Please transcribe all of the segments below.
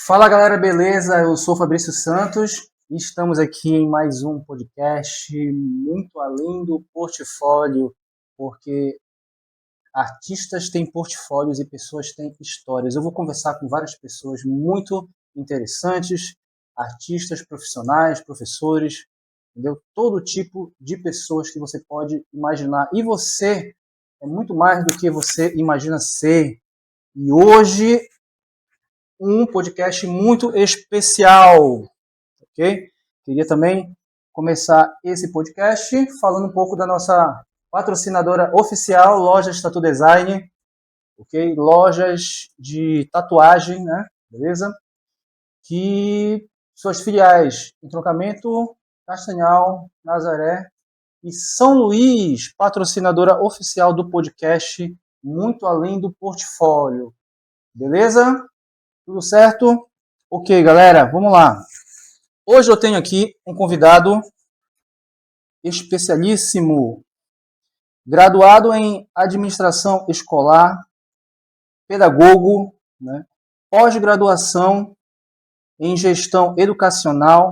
Fala galera, beleza? Eu sou Fabrício Santos e estamos aqui em mais um podcast muito além do portfólio, porque artistas têm portfólios e pessoas têm histórias. Eu vou conversar com várias pessoas muito interessantes, artistas, profissionais, professores, entendeu? Todo tipo de pessoas que você pode imaginar. E você é muito mais do que você imagina ser. E hoje um podcast muito especial, ok? Queria também começar esse podcast falando um pouco da nossa patrocinadora oficial, Lojas Tattoo Design, ok? Lojas de tatuagem, né? Beleza? Que suas filiais em Trocamento, Castanhal, Nazaré e São Luís, patrocinadora oficial do podcast Muito Além do Portfólio. Beleza? Tudo certo? Ok, galera, vamos lá. Hoje eu tenho aqui um convidado especialíssimo, graduado em administração escolar, pedagogo, né? Pós-graduação em gestão educacional,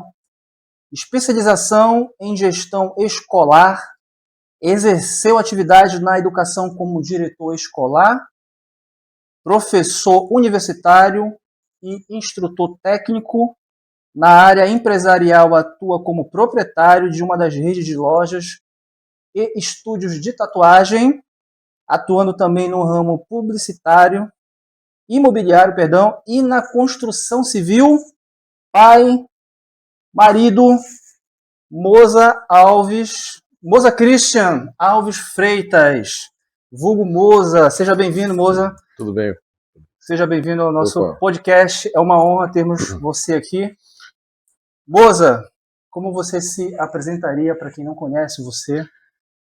especialização em gestão escolar, exerceu atividade na educação como diretor escolar, professor universitário e instrutor técnico. Na área empresarial, atua como proprietário de uma das redes de lojas e estúdios de tatuagem, atuando também no ramo publicitário, imobiliário, e na construção civil. Pai, marido, Moza Christian Alves Freitas, vulgo Moza. Seja bem-vindo, Moza. Tudo bem. Seja bem-vindo ao nosso podcast. É uma honra termos você aqui. Moza, como você se apresentaria para quem não conhece você?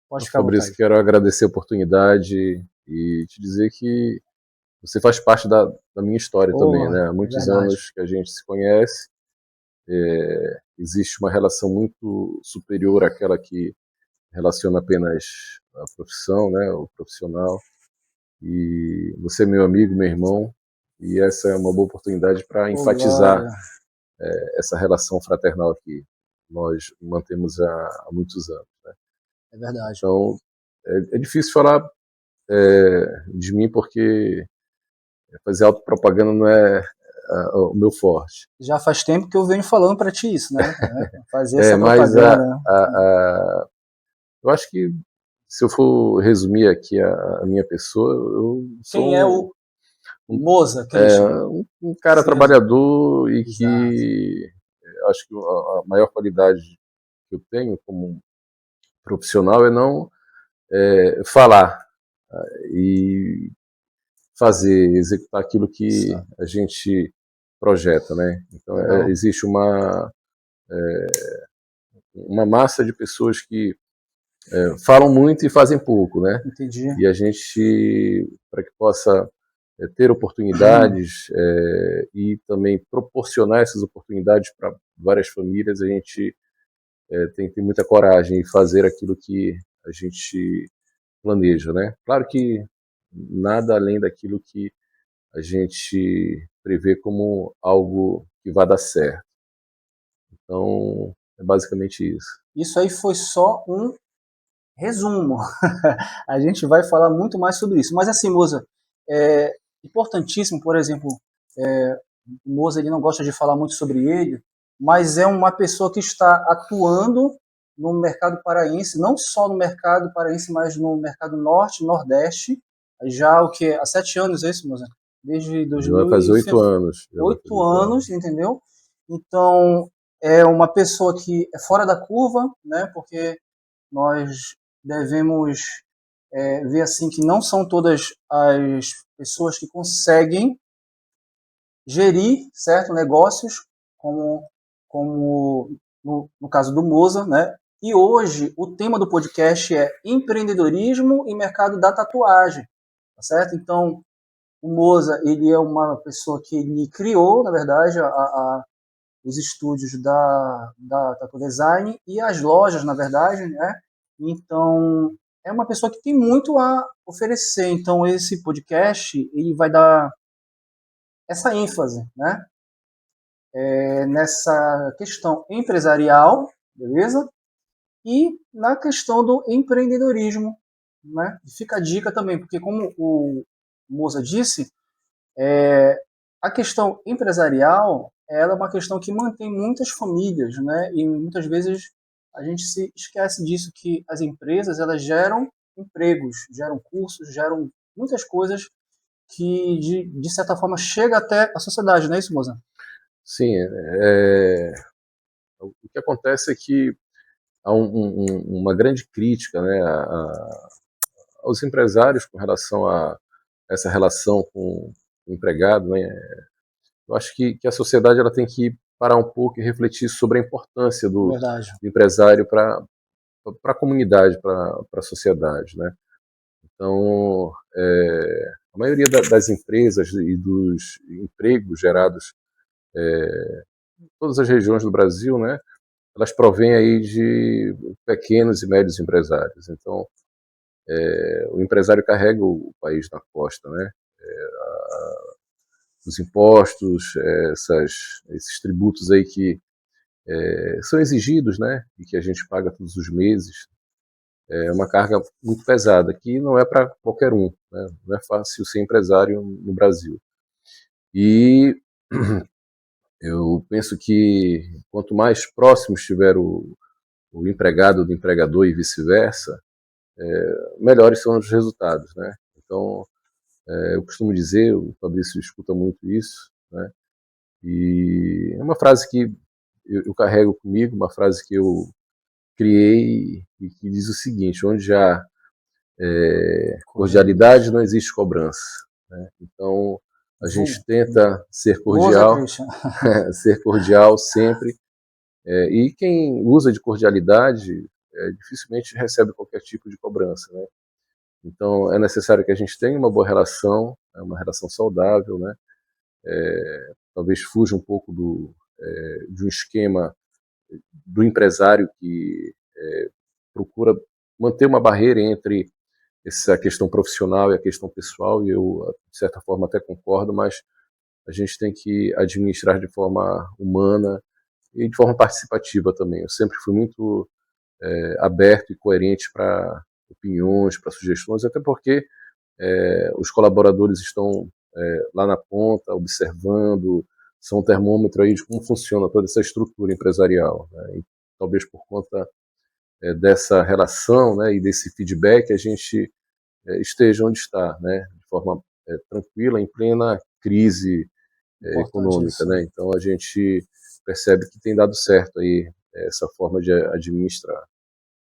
Pode ficar à vontade. Fabrício, quero agradecer a oportunidade e te dizer que você faz parte da minha história também, né? Há muitos anos que a gente se conhece, existe uma relação muito superior àquela que relaciona apenas a profissão, né? O profissional. E você é meu amigo, meu irmão, e essa é uma boa oportunidade para enfatizar essa relação fraternal que nós mantemos há muitos anos, né? É verdade. Então, é difícil falar de mim porque fazer autopropaganda não é o meu forte. Já faz tempo que eu venho falando para ti isso, né? Fazer essa propaganda. Mas eu acho que se eu for resumir aqui a minha pessoa, eu sou Quem é o Moza Christian? Um cara trabalhador e que acho que a maior qualidade que eu tenho como profissional é não falar e fazer, executar aquilo que a gente projeta, né? Então existe uma massa de pessoas que falam muito e fazem pouco, né? Entendi. E a gente, para que possa ter oportunidades e também proporcionar essas oportunidades para várias famílias, a gente tem que ter muita coragem em fazer aquilo que a gente planeja, né? Claro que nada além daquilo que a gente prevê como algo que vai dar certo. Então, é basicamente isso. Isso aí foi só um resumo. A gente vai falar muito mais sobre isso. Mas assim, Moza, é importantíssimo, por exemplo, o Moza ele não gosta de falar muito sobre ele, mas é uma pessoa que está atuando no mercado paraense, não só no mercado paraense, mas no mercado norte, nordeste, já há 7 anos, é isso, Moza? Desde 2000. Já faz 8 anos. 8 anos, entendeu? Então, é uma pessoa que é fora da curva, né? Porque nós devemos ver assim que não são todas as pessoas que conseguem gerir certo negócios, como no caso do Moza, né? E hoje o tema do podcast é empreendedorismo e mercado da tatuagem, tá certo? Então o Moza ele é uma pessoa que ele criou, na verdade, os estúdios da Tattoo Design e as lojas, na verdade, né? Então é uma pessoa que tem muito a oferecer. Então esse podcast ele vai dar essa ênfase, né? nessa questão empresarial, beleza? E na questão do empreendedorismo, né? Fica a dica também, porque como o Moza disse, a questão empresarial ela é uma questão que mantém muitas famílias, né? E muitas vezes a gente se esquece disso, que as empresas elas geram empregos, geram cursos, geram muitas coisas que de certa forma chega até a sociedade, não é isso, Moza? Sim, o que acontece é que há uma grande crítica, né, aos empresários com relação a essa relação com o empregado, né? Eu acho que a sociedade ela tem que parar um pouco e refletir sobre a importância do Verdade. empresário para a comunidade, para a sociedade, né? Então, a maioria das empresas e dos empregos gerados em todas as regiões do Brasil, né, elas provêm aí de pequenos e médios empresários. Então, o empresário carrega o país na costa, né? Os impostos, esses tributos aí que são exigidos, né, e que a gente paga todos os meses, é uma carga muito pesada, que não é para qualquer um, né? Não é fácil ser empresário no Brasil. E eu penso que quanto mais próximo estiver o empregado do empregador e vice-versa, melhores são os resultados, né? Então, eu costumo dizer, o Fabrício escuta muito isso, né? E é uma frase que eu carrego comigo, uma frase que eu criei e que diz o seguinte: onde há cordialidade não existe cobrança, né? Então, a gente tenta ser Moza, cordial, Christian. ser cordial sempre, e quem usa de cordialidade dificilmente recebe qualquer tipo de cobrança, né? Então, é necessário que a gente tenha uma boa relação, uma relação saudável, né? Talvez fuja um pouco de um esquema do empresário que procura manter uma barreira entre essa questão profissional e a questão pessoal, e eu, de certa forma, até concordo, mas a gente tem que administrar de forma humana e de forma participativa também. Eu sempre fui muito aberto e coerente para opiniões, para sugestões, até porque os colaboradores estão lá na ponta, observando, são um termômetro aí de como funciona toda essa estrutura empresarial, né? E talvez por conta dessa relação, né, e desse feedback, a gente esteja onde está, né, de forma tranquila, em plena crise Importante econômica, isso. né? Então a gente percebe que tem dado certo aí essa forma de administrar.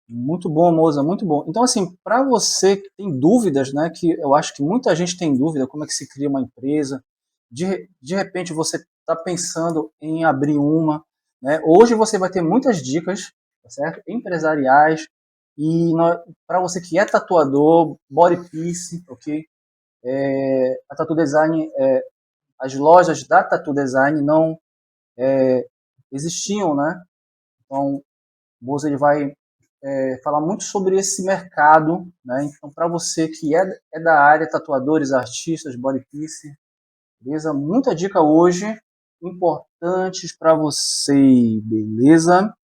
Muito bom, Moza, muito bom. Então, assim, para você que tem dúvidas, né, que eu acho que muita gente tem dúvida como é que se cria uma empresa, de repente você está pensando em abrir uma, né? Hoje você vai ter muitas dicas, tá certo? Empresariais, e para você que é tatuador, body piece, ok? A Tattoo Design, as lojas da Tattoo Design não existiam, né? Então, o Moza ele vai falar muito sobre esse mercado, né? Então, para você que é da área, tatuadores, artistas, bodypiece, beleza? Muita dica hoje, importantes para você, beleza?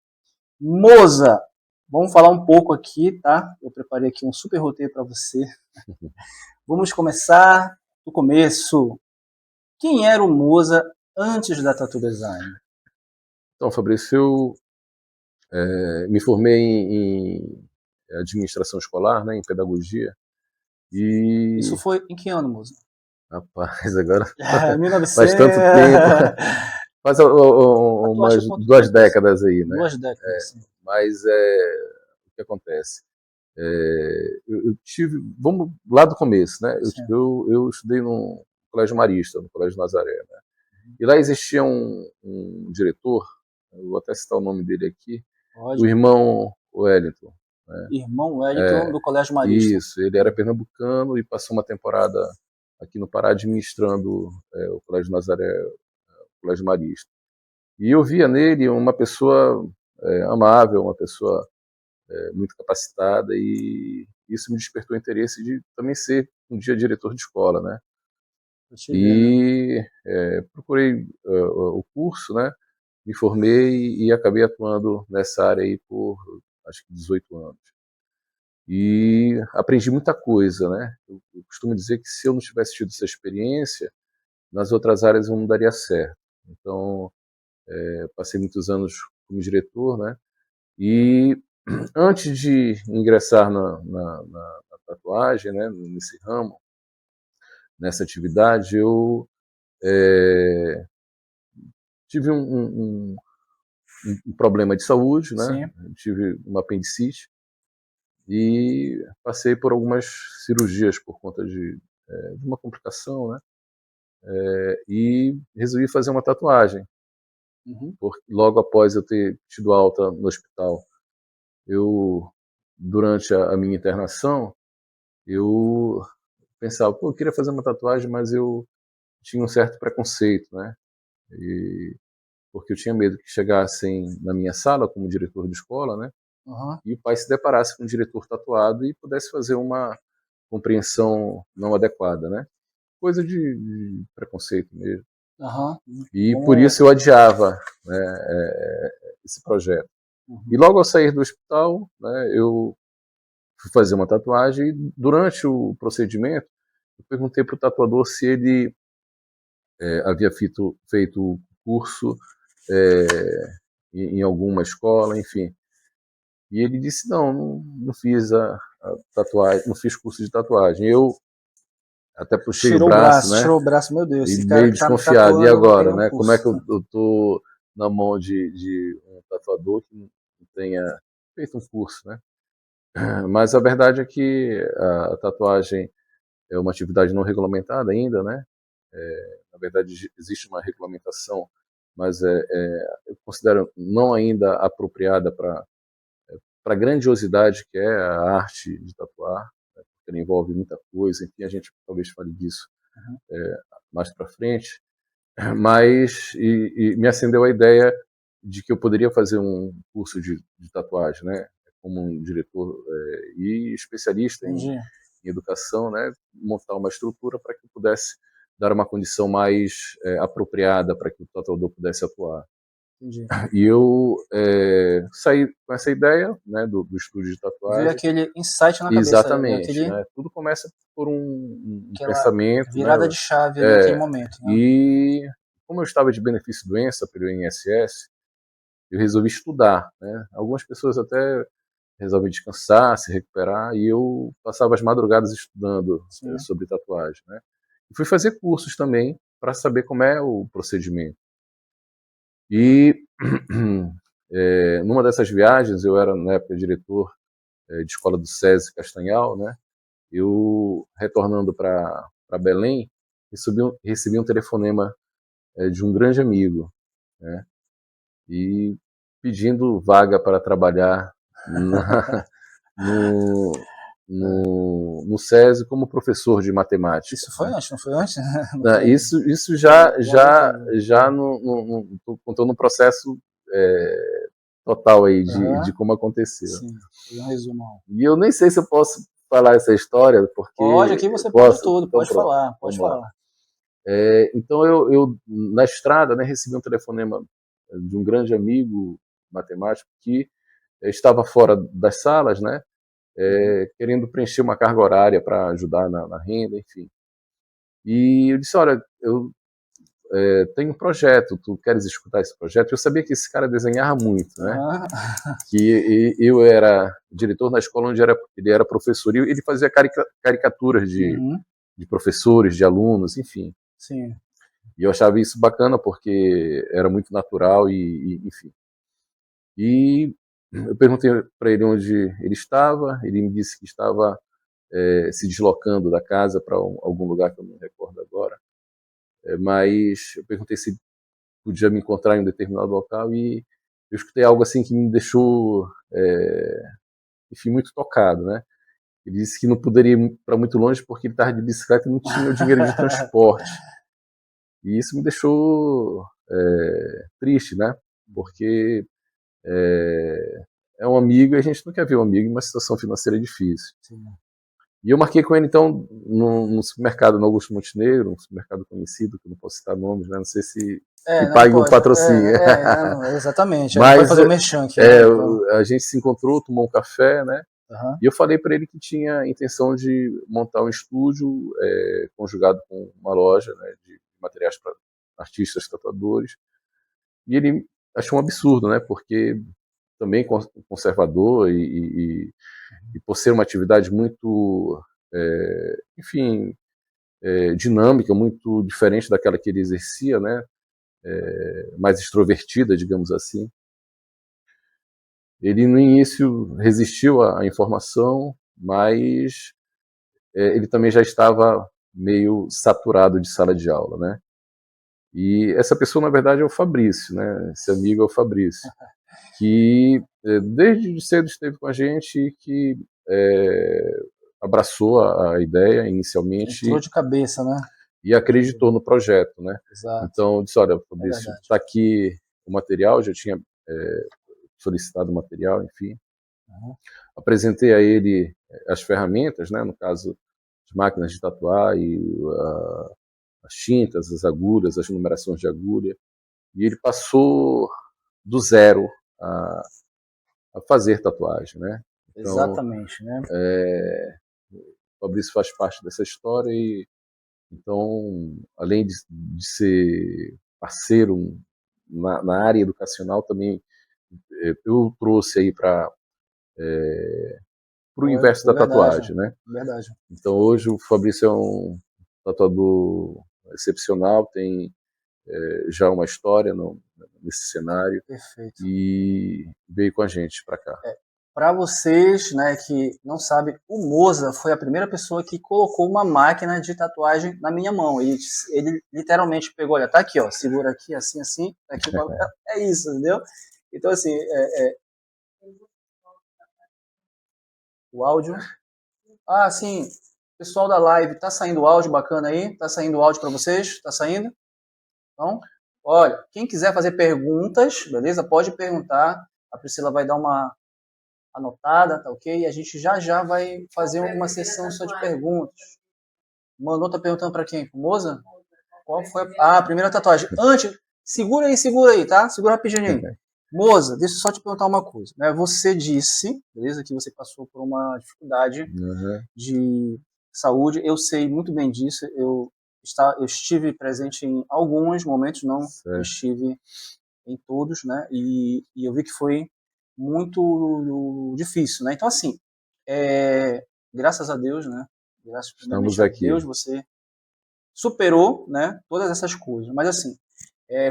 Moza, vamos falar um pouco aqui, tá? Eu preparei aqui um super roteiro para você. Vamos começar do começo. Quem era o Moza antes da Tattoo Design? Então, Fabrício, eu me formei em administração escolar, né, em pedagogia, Isso e, foi em que ano, Moza? rapaz, agora faz 1900. tanto tempo, faz umas Tatuagem quanto 2 décadas aí, né? 2 décadas, sim. Mas o que acontece? Eu tive, vamos lá do começo, né? Sim. Eu estudei no Colégio Marista, no Colégio Nazaré, né? E lá existia um diretor, eu vou até citar o nome dele aqui, o Pode. irmão Wellington, né? Irmão Wellington do Colégio Marista. Isso, ele era pernambucano e passou uma temporada aqui no Pará administrando o Colégio Nazaré, o Colégio Marista. E eu via nele uma pessoa amável, uma pessoa muito capacitada, e isso me despertou o interesse de também ser um dia diretor de escola, né? Tô te vendo. E procurei o curso, né? Me formei e acabei atuando nessa área aí por acho que 18 anos. E aprendi muita coisa, né? Eu costumo dizer que se eu não tivesse tido essa experiência, nas outras áreas eu não daria certo. Então, passei muitos anos como diretor, né? E antes de ingressar na tatuagem, né? Nesse ramo, nessa atividade, eu é, tive um problema de saúde, né? Sim. Tive uma apendicite e passei por algumas cirurgias por conta de uma complicação, né? E resolvi fazer uma tatuagem. Uhum. Logo após eu ter tido alta no hospital, durante a minha internação, eu pensava, pô, eu queria fazer uma tatuagem, mas eu tinha um certo preconceito, né? E, porque eu tinha medo que chegassem na minha sala como diretor de escola, né? Uhum. E o pai se deparasse com um diretor tatuado e pudesse fazer uma compreensão não adequada, né? Coisa de preconceito mesmo. Uhum. E por Como... isso eu adiava, né, esse projeto. E Uhum. logo ao sair do hospital, né, eu fui fazer uma tatuagem e durante o procedimento eu perguntei para o tatuador se ele havia feito o curso é, em alguma escola, enfim. E ele disse, não fiz a tatuagem, não fiz curso de tatuagem. Eu até puxei o braço, né? Tirou o braço, meu Deus, E esse cara meio que tá me desconfiado. E tatuando não tem agora, um né? Como é curso. que eu tô na mão de um tatuador que não tenha feito um curso, né? Mas a verdade é que a tatuagem é uma atividade não regulamentada ainda, né? Na verdade, existe uma regulamentação, mas eu considero não ainda apropriada para a grandiosidade que é a arte de tatuar, né? Porque ela envolve muita coisa, enfim, a gente talvez fale disso Uhum. mais para frente. Mas e me acendeu a ideia de que eu poderia fazer um curso de tatuagem, né? Como um diretor e especialista Entendi, em educação, né? Montar uma estrutura para que eu pudesse dar uma condição mais apropriada para que o tatuador pudesse atuar. entendi. E eu saí com essa ideia, né? Do estúdio de Veio tatuagem. aquele insight na cabeça, veio Exatamente, aquele, né? Tudo começa por um aquela pensamento, né? virada de chave ali naquele É, momento, né? e como eu estava de benefício-doença pelo INSS, eu resolvi estudar, né? Algumas pessoas até resolvem descansar, se recuperar, e eu passava as madrugadas estudando Sim. sobre tatuagem, né? E fui fazer cursos também para saber como é o procedimento. E numa dessas viagens, eu era na época diretor de escola do SESI Castanhal, né? Eu retornando para Belém, recebi um telefonema de um grande amigo, né? E pedindo vaga para trabalhar na, no, no SESI como professor de matemática, Isso foi né? antes, não foi antes? Não Né, foi isso logo entrando. já tô contando um processo total aí de Aham, como aconteceu. sim. Foi um resumo. E eu nem sei se eu posso falar essa história, Pode, porque aqui você pode posso. tudo, Então pode pronto, falar, pode vamos lá. falar. Então eu na estrada, né, recebi um telefonema de um grande amigo matemático que estava fora das salas, né, Uhum. querendo preencher uma carga horária para ajudar na renda, enfim. E eu disse, olha, eu tenho um projeto, tu queres escutar esse projeto? Eu sabia que esse cara desenhava muito, né? Aham. Que eu era diretor na escola onde ele era professor, e ele fazia caricaturas Uhum. de professores, de alunos, enfim. Sim. E eu achava isso bacana porque era muito natural enfim. E eu perguntei para ele onde ele estava, ele me disse que estava se deslocando da casa para algum lugar que eu não me recordo agora. Mas eu perguntei se podia me encontrar em um determinado local e eu escutei algo assim que me deixou, enfim, muito tocado, né? Ele disse que não poderia ir para muito longe porque ele estava de bicicleta e não tinha o dinheiro de transporte. E isso me deixou triste, né? Porque é um amigo e a gente não quer ver um amigo em uma situação financeira difícil. Sim. E eu marquei com ele, então, num supermercado no Augusto Montenegro, um supermercado conhecido, que eu não posso citar nomes, né? Não sei se me Não, pague um pode. patrocínio. Não, exatamente. Não pode Mas fazer o merchan aqui, né? Então, a gente se encontrou, tomou um café, né? aham. E eu falei para ele que tinha a intenção de montar um estúdio conjugado com uma loja, né, de materiais para artistas, tatuadores. E ele achou um absurdo, né? Porque também conservador e por ser uma atividade muito, enfim, dinâmica, muito diferente daquela que ele exercia, né? Mais extrovertida, digamos assim. Ele no início resistiu à informação, mas ele também já estava meio saturado de sala de aula, né? E essa pessoa, na verdade, é o Fabrício, né? Esse amigo é o Fabrício, que desde cedo esteve com a gente e que abraçou a ideia Entrou inicialmente de cabeça, né? e acreditou no projeto, né? Exato. Então, eu disse, olha, É Fabrício, verdade. está aqui o material, já tinha solicitado o material, enfim. Uhum. Apresentei a ele as ferramentas, né? No caso, as máquinas de tatuar e as tintas, as agulhas, as numerações de agulha. E ele passou do zero a, a fazer tatuagem, né? Então, Exatamente, né? o Fabrício faz parte dessa história e, então, além de ser parceiro na área educacional, também eu trouxe aí para o universo Foi da verdade. tatuagem, né? Verdade. Então, hoje o Fabrício é um tatuador excepcional, tem já uma história nesse cenário Perfeito. e veio com a gente para cá. Para vocês, né, que não sabem, o Moza foi a primeira pessoa que colocou uma máquina de tatuagem na minha mão. Ele literalmente pegou, olha, tá aqui, ó, segura aqui, assim, assim, tá aqui o papel. É isso, entendeu? Então, assim, o áudio. Ah, sim, pessoal da live, tá saindo áudio bacana aí? Tá saindo áudio para vocês? Tá saindo? Então, olha, quem quiser fazer perguntas, beleza? Pode perguntar. A Priscila vai dar uma anotada, tá ok? E a gente já vai fazer uma sessão só de perguntas. Mandou tá perguntando para quem? Pro Moza? Qual foi a primeira tatuagem? Antes, segura aí, tá? Segura rapidinho aí. Moza, deixa eu só te perguntar uma coisa. Né? Você disse, beleza, que você passou por uma dificuldade Uhum. de saúde. Eu sei muito bem disso. Eu estive presente em alguns momentos, não Certo. estive em todos, né? E eu vi que foi muito difícil, né? Então, assim, graças a Deus, né? Graças Estamos primeiramente a aqui. Deus, você superou, né? Todas essas coisas. Mas, assim,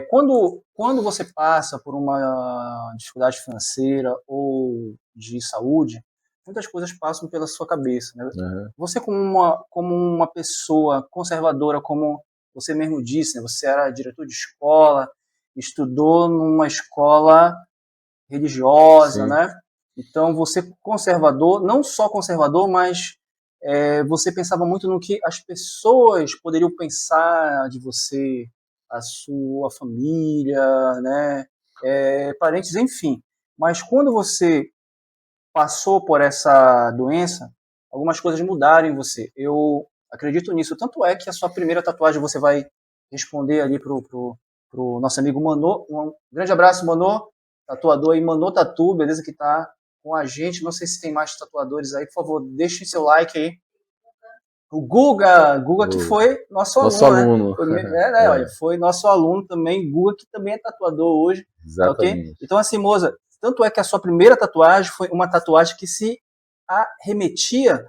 quando você passa por uma dificuldade financeira ou de saúde, muitas coisas passam pela sua cabeça, né? Uhum. Você como uma pessoa conservadora, como você mesmo disse, né? Você era diretor de escola, estudou numa escola religiosa, Sim. né? Então você conservador, não só conservador, mas você pensava muito no que as pessoas poderiam pensar de você, a sua família, né? Parentes, enfim. Mas quando você passou por essa doença, algumas coisas mudaram em você. Eu acredito nisso. Tanto é que a sua primeira tatuagem você vai responder ali pro nosso amigo Manô. Um grande abraço, Manô, tatuador aí, Manô Tatu, beleza? Que tá com a gente. Não sei se tem mais tatuadores aí. Por favor, deixem seu like aí. O Guga que foi nosso Nosso aluno, né? aluno. Olha, foi nosso aluno também, Guga, que também é tatuador hoje, tá ok? Exatamente. Então, assim, Moza, tanto é que a sua primeira tatuagem foi uma tatuagem que se arremetia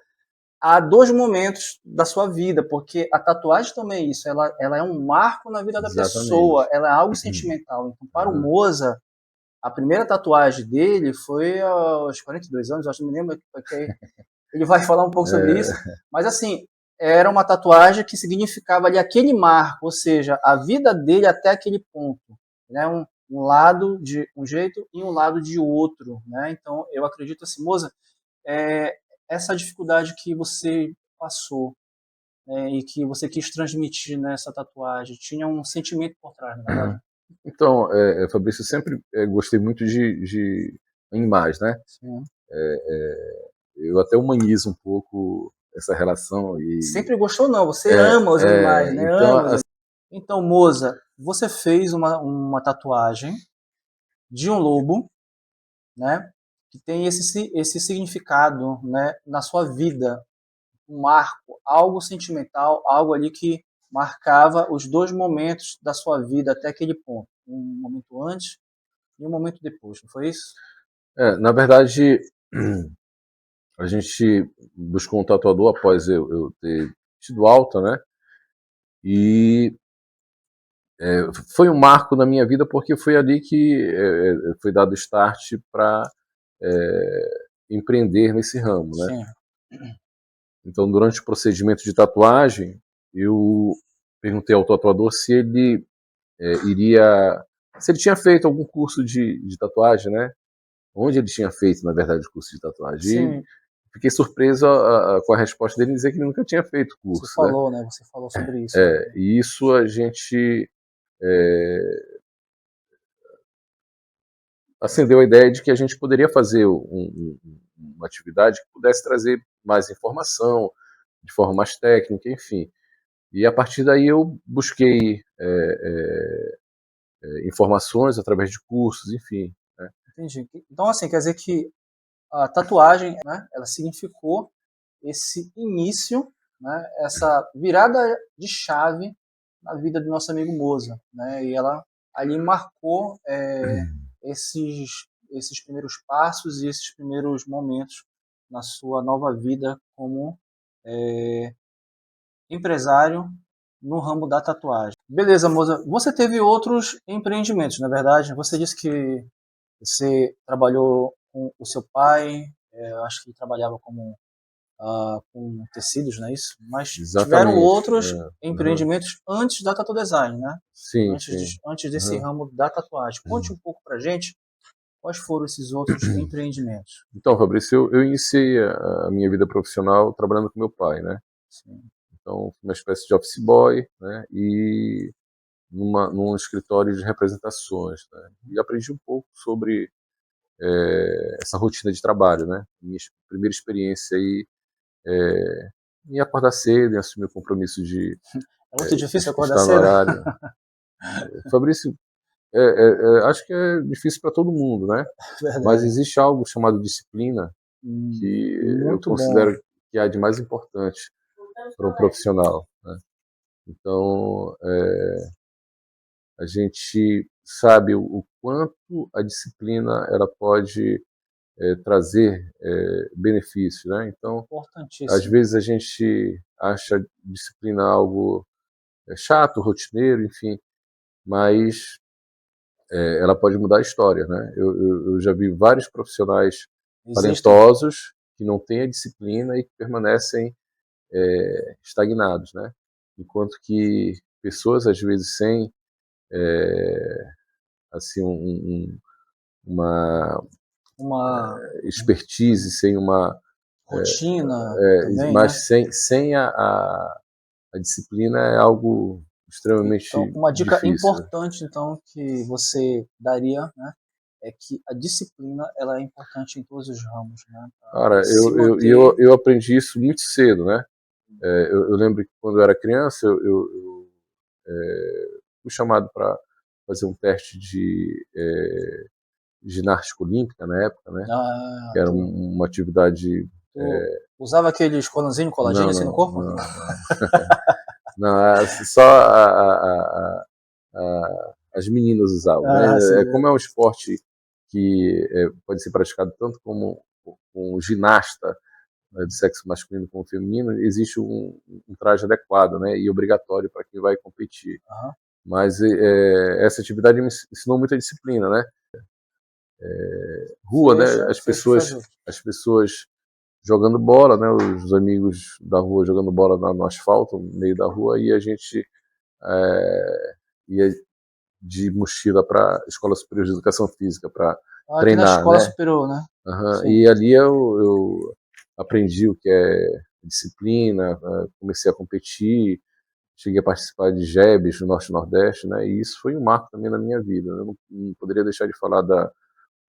a dois momentos da sua vida, porque a tatuagem também é isso, ela é um marco na vida da pessoa, Exatamente. ela é algo sentimental. Então, para o Uhum. Moza, a primeira tatuagem dele foi aos 42 anos, acho que não me lembro, porque ele vai falar um pouco sobre isso, mas assim, era uma tatuagem que significava ali aquele marco, ou seja, a vida dele até aquele ponto, né? Um lado de um jeito e um lado de outro, né? Então, eu acredito assim, Moza, essa dificuldade que você passou, né, e que você quis transmitir nessa tatuagem, tinha um sentimento por trás, na verdade? Então, Fabrício, eu sempre gostei muito de animais, né? Sim. Eu até humanizo um pouco essa relação. Sempre gostou não, você ama os animais, né? Então, Ama então, Moza, você fez uma tatuagem de um lobo, né? Que tem esse significado, né? Na sua vida, um marco, algo sentimental, algo ali que marcava os dois momentos da sua vida até aquele ponto. Um momento antes e um momento depois, não foi isso? na verdade, a gente buscou um tatuador após eu ter tido alta, né? E foi um marco na minha vida porque foi ali que foi dado start para empreender nesse ramo, né? Sim. Então, durante o procedimento de tatuagem, eu perguntei ao tatuador se ele se ele tinha feito algum curso de tatuagem, né? Onde ele tinha feito, na verdade, o curso de tatuagem. Sim. E fiquei surpreso com a resposta dele, dizer que ele nunca tinha feito curso. Você falou, né? Você falou sobre isso. E isso a gente acendeu a ideia de que a gente poderia fazer uma atividade que pudesse trazer mais informação, de forma mais técnica, enfim. E a partir daí eu busquei informações através de cursos, enfim. Né? Entendi. Então, assim, quer dizer que a tatuagem, né, ela significou esse início, né, essa virada de chave na vida do nosso amigo Moza, né, e ela ali marcou esses primeiros passos e esses primeiros momentos na sua nova vida como empresário no ramo da tatuagem. Beleza, Moza. Você teve outros empreendimentos, na verdade? Você disse que você trabalhou com o seu pai, eu acho que trabalhava com tecidos, não é isso? Mas tiveram Exatamente. outros empreendimentos antes da Tattoo Design, né? Sim, Antes desse ramo da tatuagem. Conte um pouco pra gente quais foram esses outros empreendimentos. Então, Fabrício, eu iniciei a minha vida profissional trabalhando com meu pai, né? Sim. Então, uma espécie de office boy, né? E num escritório de representações, né? E aprendi um pouco sobre essa rotina de trabalho, né? Minha primeira experiência aí em acordar cedo, em assumir o compromisso de É muito difícil acordar estar no cedo? horário. Fabrício, acho que é difícil para todo mundo, né? Verdade. Mas existe algo chamado disciplina que eu considero que é de mais importante para um profissional, né? Então, a gente sabe o quanto a disciplina ela pode trazer benefícios, né? Então, às vezes a gente acha disciplina algo chato, rotineiro, enfim, mas ela pode mudar a história, né? Eu já vi vários profissionais talentosos que não têm a disciplina e que permanecem estagnados, né? Enquanto que pessoas às vezes sem assim uma expertise, sem uma rotina também, mas né? sem a disciplina é algo extremamente então, uma dica difícil. importante então que você daria, né, é que a disciplina ela é importante em todos os ramos, né? Cara, eu aprendi isso muito cedo, né? Eu lembro que quando eu era criança eu fui chamado para fazer um teste de ginástica olímpica na época, né? Que era uma atividade. Usava aqueles coladinho assim no corpo? Não, só as meninas usavam. Né? Como é um esporte que pode ser praticado tanto como um ginasta, né, de sexo masculino como feminino, existe um traje adequado, né, e obrigatório para quem vai competir. Mas essa atividade me ensinou muita disciplina, né? Rua, né? As pessoas jogando bola, né? Os amigos da rua jogando bola no asfalto, no meio da rua, e a gente ia de mochila para a Escola Superior de Educação Física para treinar, na Escola né? Superior, né? E ali eu aprendi o que é disciplina, comecei a competir, cheguei a participar de JEBs no Norte e Nordeste, né? E isso foi um marco também na minha vida. Eu não poderia deixar de falar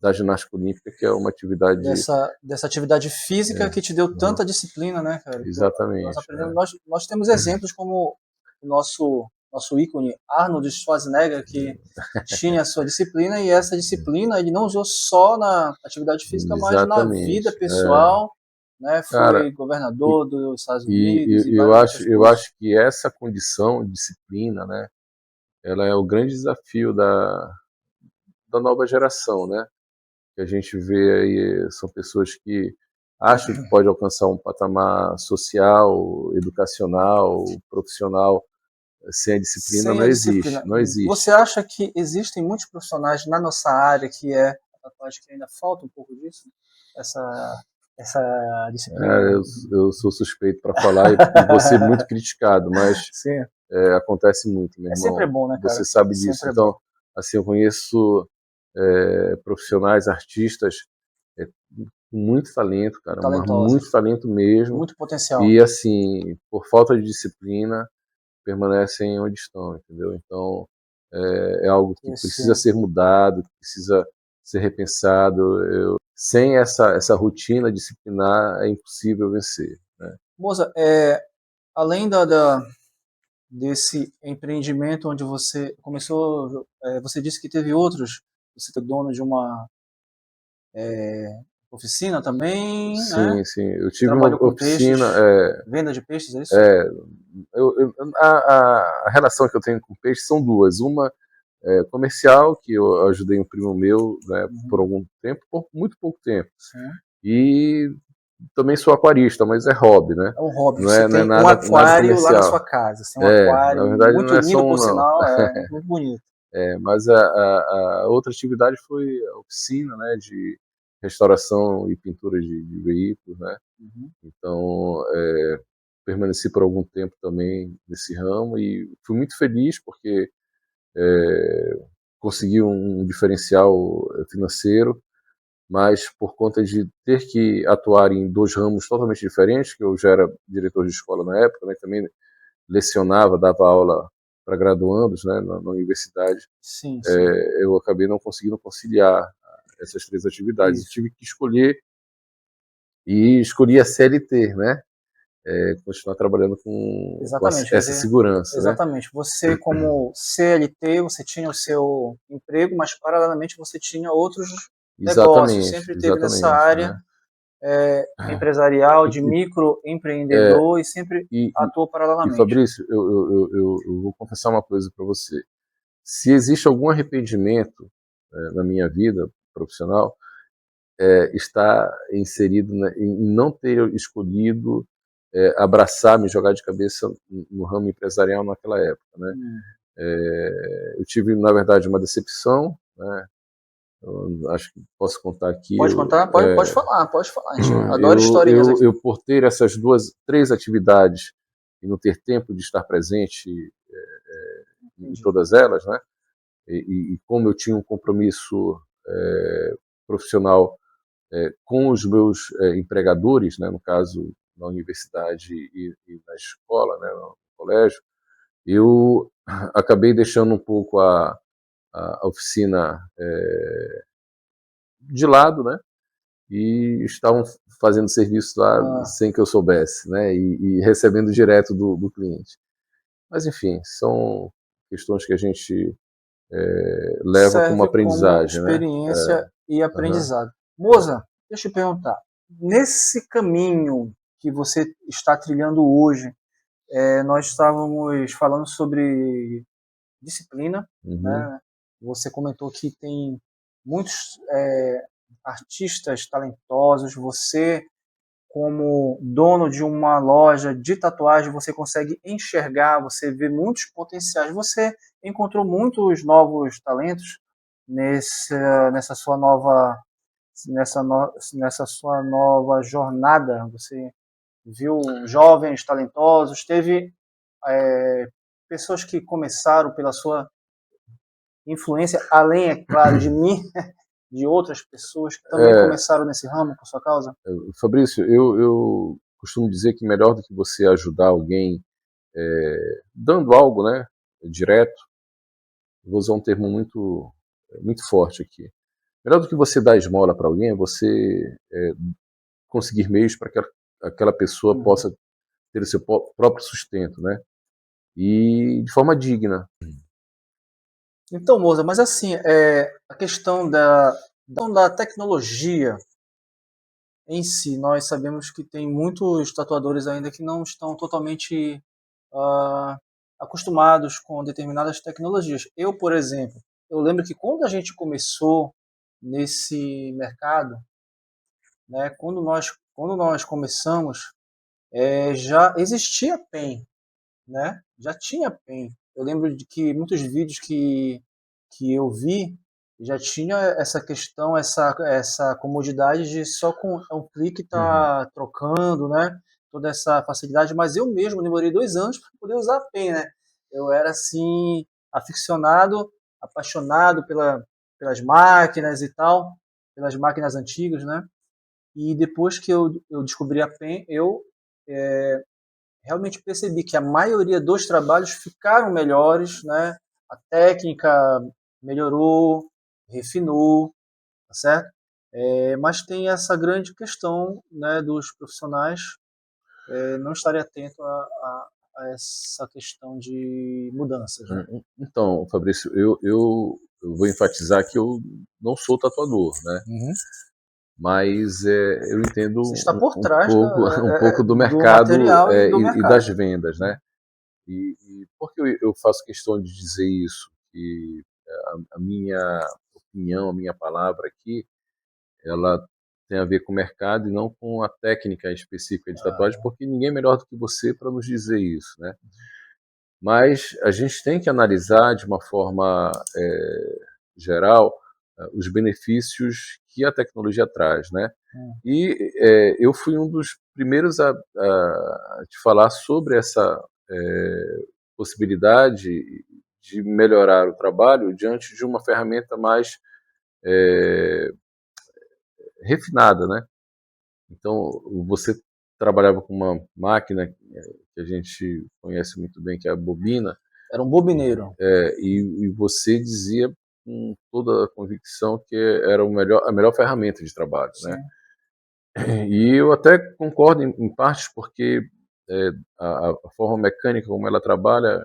da ginástica olímpica, que é uma atividade... Dessa atividade física que te deu tanta disciplina, né, cara? Exatamente. Nós aprendemos, nós temos exemplos como o nosso ícone Arnold Schwarzenegger, que tinha a sua disciplina, e essa disciplina ele não usou só na atividade física, mas na vida pessoal, né? Foi Cara, governador dos Estados e Unidos e eu acho que essa condição, disciplina, né, ela é o grande desafio da nova geração, né? Que a gente vê aí são pessoas que acham que pode alcançar um patamar social, educacional, profissional, sem a disciplina. Não existe, não existe. Você acha que existem muitos profissionais na nossa área que a tatuagem que ainda falta um pouco disso? Essa disciplina? Eu sou suspeito para falar e vou ser muito criticado, mas acontece muito, meu irmão. Sempre é bom, né, cara? Você sabe disso. Então, assim, eu conheço profissionais, artistas com muito talento, cara, muito talento mesmo. Muito potencial. E, assim, por falta de disciplina, permanecem onde estão, entendeu? Então, é algo que precisa ser mudado, que precisa ser repensado. Sem essa rotina disciplinar, é impossível vencer, né? Moza, além desse empreendimento onde você começou, você disse que teve outros, você é dono de uma oficina também, sim, né? Sim, eu tive uma oficina... venda de peixes, é isso? A relação que eu tenho com peixe são duas. Uma comercial, que eu ajudei um primo meu, né, por algum tempo, por muito pouco tempo. Sim. E também sou aquarista, mas é hobby, né? É um hobby. Você tem um aquário lá na sua casa. Você tem um aquário, na verdade, muito lindo, por sinal, muito bonito. Mas a outra atividade foi a oficina, né, de restauração e pintura de veículos, né? Então, permaneci por algum tempo também nesse ramo e fui muito feliz porque consegui um diferencial financeiro, mas por conta de ter que atuar em dois ramos totalmente diferentes, que eu já era diretor de escola na época, né, também lecionava, dava aula para graduandos, né, na universidade. Sim. Eu acabei não conseguindo conciliar essas três atividades. Tive que escolher, e escolhi a CLT, né? Continuar trabalhando com essa segurança. Exatamente. Né? Você, como CLT, você tinha o seu emprego, mas paralelamente você tinha outros negócios. Sempre teve nessa área empresarial, de microempreendedor e sempre atuou paralelamente. E Fabrício, eu vou confessar uma coisa para você. Se existe algum arrependimento na minha vida profissional, está inserido em não ter escolhido abraçar, me jogar de cabeça no ramo empresarial naquela época, né? Eu tive, na verdade, uma decepção, né? Eu acho que posso contar aqui. Pode contar? Pode falar. A gente adora historinhas aqui. Eu, por ter essas três atividades e não ter tempo de estar presente em todas elas, né? E como eu tinha um compromisso profissional com os meus empregadores, né? No caso, na universidade e na escola, né? No colégio, eu acabei deixando um pouco a oficina de lado, né? E estavam fazendo serviço lá sem que eu soubesse, né? E recebendo direto do cliente. Mas, enfim, são questões que a gente leva como aprendizagem, como experiência e aprendizado. Moza, deixa eu te perguntar, nesse caminho que você está trilhando hoje, nós estávamos falando sobre disciplina, né? Você comentou que tem muitos artistas talentosos, você como dono de uma loja de tatuagem, você consegue enxergar, você vê muitos potenciais, você encontrou muitos novos talentos nessa sua nova jornada, você viu jovens talentosos, teve pessoas que começaram pela sua influência, além, é claro, de mim, de outras pessoas que também começaram nesse ramo por sua causa? Fabrício, eu costumo dizer que melhor do que você ajudar alguém dando algo, né, direto, vou usar um termo muito forte aqui, melhor do que você dar esmola para alguém é você conseguir meios para que aquela pessoa possa ter o seu próprio sustento, né? E de forma digna. Então, Moza, mas assim, a questão da tecnologia em si, nós sabemos que tem muitos tatuadores ainda que não estão totalmente ah, acostumados com determinadas tecnologias. Eu, por exemplo, eu lembro que quando a gente começou nesse mercado, né, quando nós começamos, já existia pen, né? Já tinha pen. Eu lembro de que muitos vídeos que eu vi já tinha essa questão, essa comodidade de só com um clique tá trocando, né? Toda essa facilidade, mas eu mesmo demorei 2 anos para poder usar a pen, né? Eu era assim aficionado, apaixonado pelas máquinas e tal, pelas máquinas antigas, né? E depois que eu descobri a pen, eu realmente percebi que a maioria dos trabalhos ficaram melhores, né? A técnica melhorou, refinou, tá certo? Mas tem essa grande questão, né, dos profissionais não estarem atentos a essa questão de mudanças, né? Então, Fabrício, eu vou enfatizar que eu não sou tatuador, né? Uhum. Mas eu entendo Você está por trás um pouco do do mercado material e do e das mercado. vendas, né? E por que eu faço questão de dizer isso? Que a minha opinião, a minha palavra aqui, ela tem a ver com o mercado e não com a técnica específica de tatuagem, porque ninguém é melhor do que você para nos dizer isso, né? Mas a gente tem que analisar de uma forma geral os benefícios que a tecnologia traz, né? E eu fui um dos primeiros a te falar sobre essa possibilidade de melhorar o trabalho diante de uma ferramenta mais refinada, né? Então, você trabalhava com uma máquina que a gente conhece muito bem, que é a bobina, Era um bobineiro. e você dizia com toda a convicção que era a melhor ferramenta de trabalho, né? Sim. E eu até concordo em partes, porque a forma mecânica como ela trabalha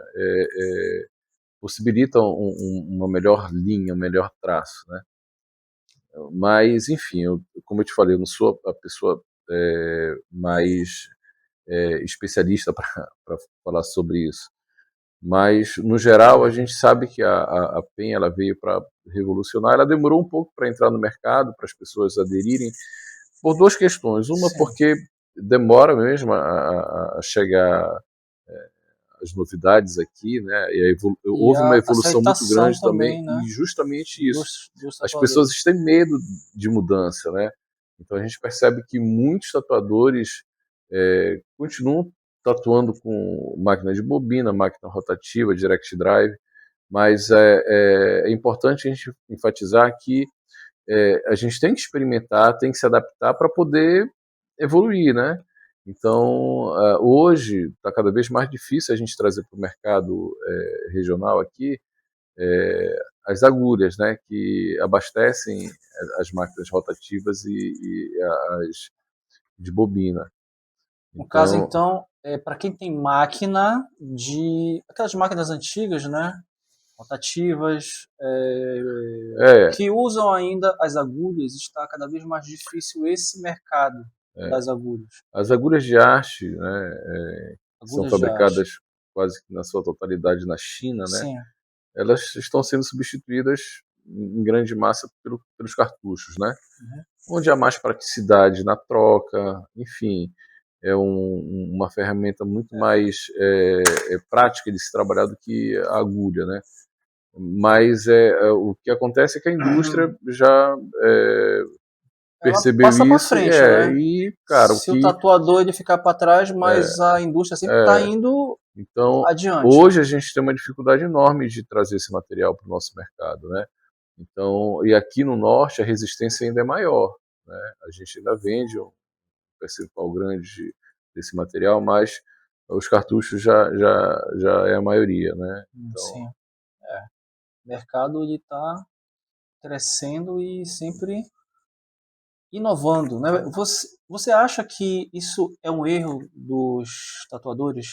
possibilita uma melhor linha, um melhor traço, né? Mas, enfim, como eu te falei, eu não sou a pessoa mais especialista para falar sobre isso. Mas, no geral, a gente sabe que a PEN ela veio para revolucionar. Ela demorou um pouco para entrar no mercado, para as pessoas aderirem, por duas questões. Uma, Sim. porque demora mesmo a chegar as novidades aqui, né? E E houve uma a evolução muito aceitação grande também, também, né, e justamente isso. dos As pessoas tatuadores. têm medo de mudança, né? Então a gente percebe que muitos tatuadores continuam tatuando com máquina de bobina, máquina rotativa, direct drive, mas é importante a gente enfatizar que a gente tem que experimentar, tem que se adaptar para poder evoluir, né? Então, hoje está cada vez mais difícil a gente trazer para o mercado regional aqui as agulhas, né, que abastecem as máquinas rotativas e as de bobina. No caso, Então, então, para quem tem máquina de aquelas máquinas antigas, né, rotativas, é, que usam ainda as agulhas, está cada vez mais difícil esse mercado das agulhas, as agulhas de haste, né, são agulhas de haste. fabricadas quase que na sua totalidade na China, né, Sim. elas estão sendo substituídas em grande massa pelos cartuchos, né? Onde há mais praticidade na troca, enfim, uma ferramenta muito mais prática de se trabalhar do que a agulha, né? Mas o que acontece é que a indústria já Ela percebeu passa para isso frente, né? cara, o Se o que tatuador ele ficar para trás, mas a indústria sempre está indo então adiante. hoje a gente tem uma dificuldade enorme de trazer esse material para o nosso mercado, né? Então, e aqui no norte a resistência ainda é maior, né? A gente ainda vende um percentual grande desse material, mas os cartuchos já é a maioria, né? Então, Sim. O mercado ele está crescendo e sempre inovando, né? Você acha que isso é um erro dos tatuadores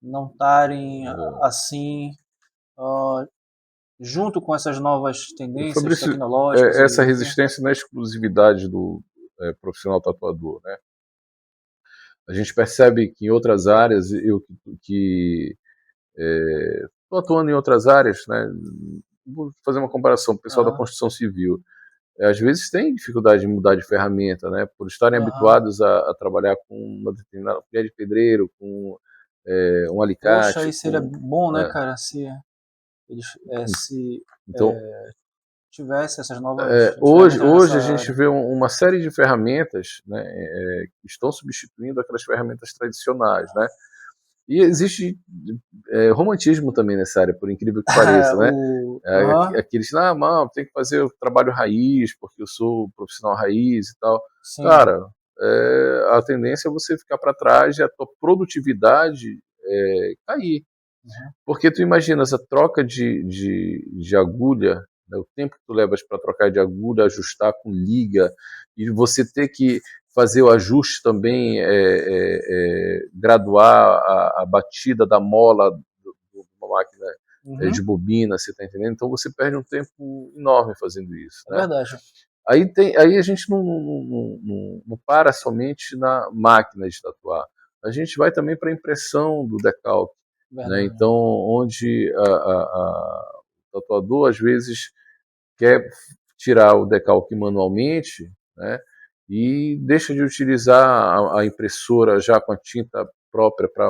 não estarem assim junto com essas novas tendências Fabrício, tecnológicas e essa enfim? resistência não é exclusividade do profissional tatuador, né? A gente percebe que em outras áreas, eu que estou atuando em outras áreas, né? Vou fazer uma comparação, o pessoal da Aham, construção civil, às vezes tem dificuldade de mudar de ferramenta, né? Por estarem aham. habituados a trabalhar com uma determinada colher de pedreiro, com um Poxa, alicate, aí seria com... bom, né, é, cara, se eles se então, tivesse essas novas ferramentas hoje nessa a gente área. vê uma série de ferramentas, né, que estão substituindo aquelas ferramentas tradicionais, né? E existe romantismo também nessa área, por incrível que pareça, né? Aham, Aqueles, não, tem que fazer o trabalho raiz, porque eu sou profissional raiz e tal. sim. Cara, a tendência é você ficar para trás e a tua produtividade cair. Uhum. Porque tu imagina essa troca de agulha, né, o tempo que tu levas para trocar de agulha, ajustar com liga, e você ter que fazer o ajuste também, graduar a batida da mola de uma máquina de Uhum. bobina, você está entendendo? Então você perde um tempo enorme fazendo isso, É né? verdade, Aí a gente não para somente na máquina de tatuar. A gente vai também para a impressão do decalque, né? verdade. Então, onde o tatuador às vezes quer tirar o decalque manualmente, né? E deixa de utilizar a impressora já com a tinta própria para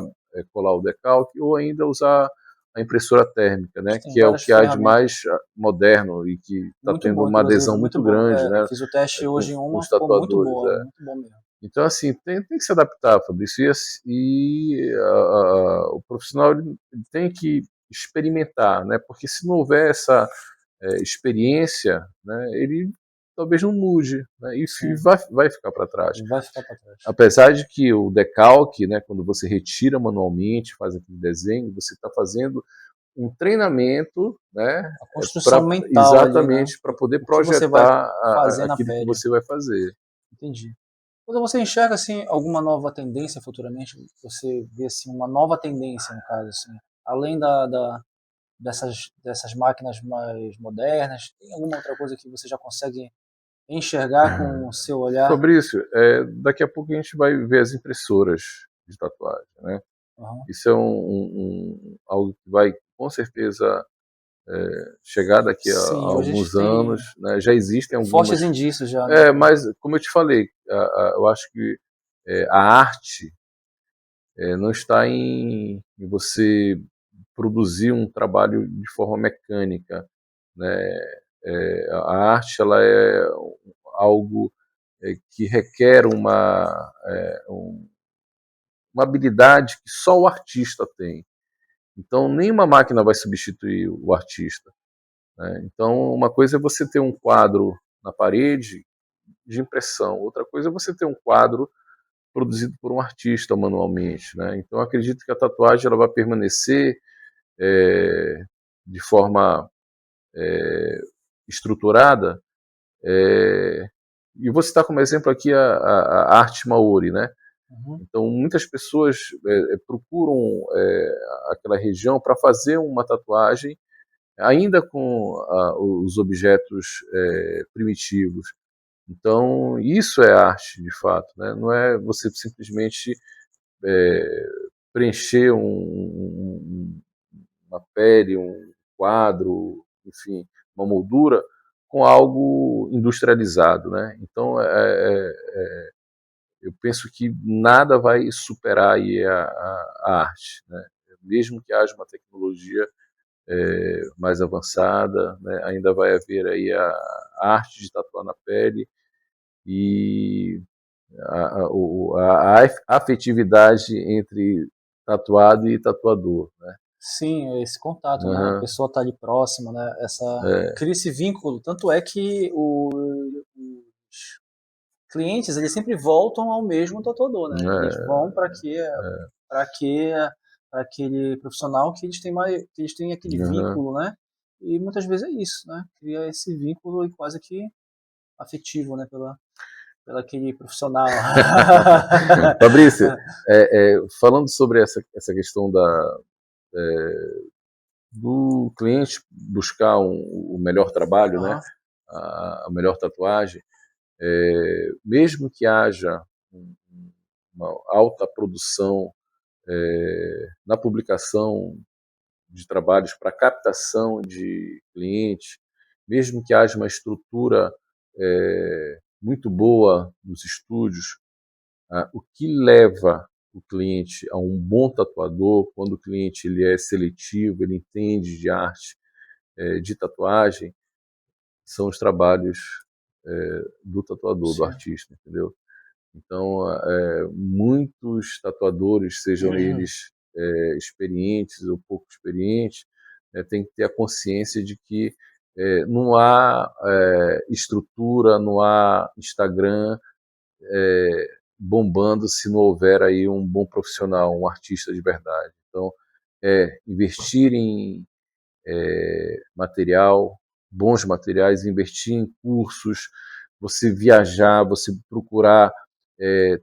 colar o decalque, ou ainda usar a impressora térmica, né? Tem Que é o várias que há de ferramentas. mais moderno e que está Muito tendo bom, uma inclusive, adesão muito muito bom. grande, Eu né? fiz o teste hoje em Com uma, os ficou tatuadores. muito bom mesmo. Então, assim, tem que se adaptar, Fabrício. O profissional ele tem que experimentar, né? Porque se não houver essa experiência, né, ele talvez não mude, né? E Sim, vai ficar para trás. vai ficar para trás. Apesar de que o decalque, né, quando você retira manualmente, faz aquele desenho, você está fazendo um treinamento, né, A construção pra, mental ali, né? exatamente para poder O que você vai projetar fazer na aquilo que pele. você vai fazer. Entendi. Quando você enxerga assim alguma nova tendência futuramente, você vê assim uma nova tendência no caso assim, além dessas máquinas mais modernas, tem alguma outra coisa que você já consegue enxergar com o seu olhar? Fabrício, daqui a pouco a gente vai ver as impressoras de tatuagem, né? Uhum. Isso é algo que vai, com certeza, chegar daqui a Sim, hoje a gente alguns tem anos, né? Já existem algumas, fortes indícios já, né? mas como eu te falei, eu acho que a arte não está em você produzir um trabalho de forma mecânica, né? A arte ela é algo que requer uma habilidade que só o artista tem. Então, nenhuma máquina vai substituir o artista, né? Então, uma coisa é você ter um quadro na parede de impressão, outra coisa é você ter um quadro produzido por um artista manualmente, né? Então, eu acredito que a tatuagem ela vai permanecer de forma estruturada. E vou citar como exemplo aqui a arte Maori, né? Uhum. Então, muitas pessoas procuram aquela região para fazer uma tatuagem, ainda com os objetos primitivos. Então, isso é arte, de fato, né? Não é você simplesmente preencher uma pele, um quadro, enfim, uma moldura com algo industrializado, né? Então, eu penso que nada vai superar aí a arte, né? Mesmo que haja uma tecnologia mais avançada, né? Ainda vai haver aí a arte de tatuar na pele e a afetividade entre tatuado e tatuador, né? Sim, esse contato, né? A Uhum. pessoa tá ali próxima, né? Cria esse vínculo. Tanto é que os clientes eles sempre voltam ao mesmo tatuador, né? Eles vão para que para aquele profissional que eles têm aquele Uhum. vínculo, né? E muitas vezes é isso, né? Cria esse vínculo e quase que afetivo, né? Pela aquele profissional. Fabrício, falando sobre essa questão do cliente buscar o melhor trabalho, né? Aham. A melhor tatuagem, mesmo que haja uma alta produção na publicação de trabalhos para captação de clientes, mesmo que haja uma estrutura muito boa nos estúdios, o que leva o cliente a um bom tatuador, quando o cliente ele é seletivo, ele entende de arte, de tatuagem, são os trabalhos do tatuador, do Sim. artista, entendeu? Então, muitos tatuadores, sejam eles experientes ou pouco experientes, têm que ter a consciência de que não há estrutura, não há Instagram bombando se não houver aí um bom profissional, um artista de verdade. Então, investir em material, bons materiais, investir em cursos, você viajar, você procurar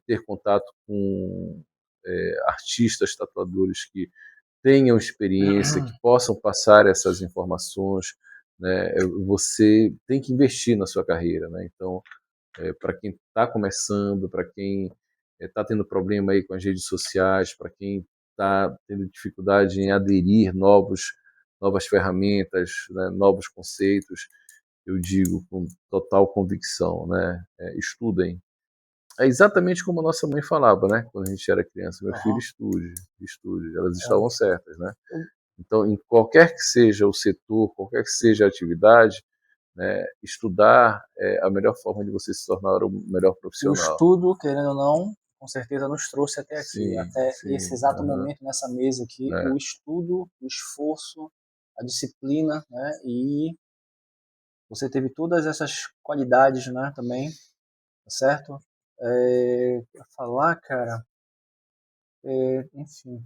ter contato com artistas, tatuadores que tenham experiência, que possam passar essas informações, né? Você tem que investir na sua carreira, né? Então, para quem está começando, para quem está tendo problema aí com as redes sociais, para quem está tendo dificuldade em aderir novas ferramentas, né, novos conceitos, eu digo com total convicção, né, estudem. É exatamente como a nossa mãe falava, né, quando a gente era criança, meu filho, Aham. estude, estude. Elas estavam É. certas, né? Então, em qualquer que seja o setor, qualquer que seja a atividade, né, estudar é a melhor forma de você se tornar o melhor O profissional. estudo, querendo ou não, com certeza nos trouxe até aqui, Sim, até esse sim, exato momento nessa mesa aqui, né? o estudo, o esforço, a disciplina, né? E você teve todas essas qualidades, né? Também, tá certo? Pra falar, cara, enfim,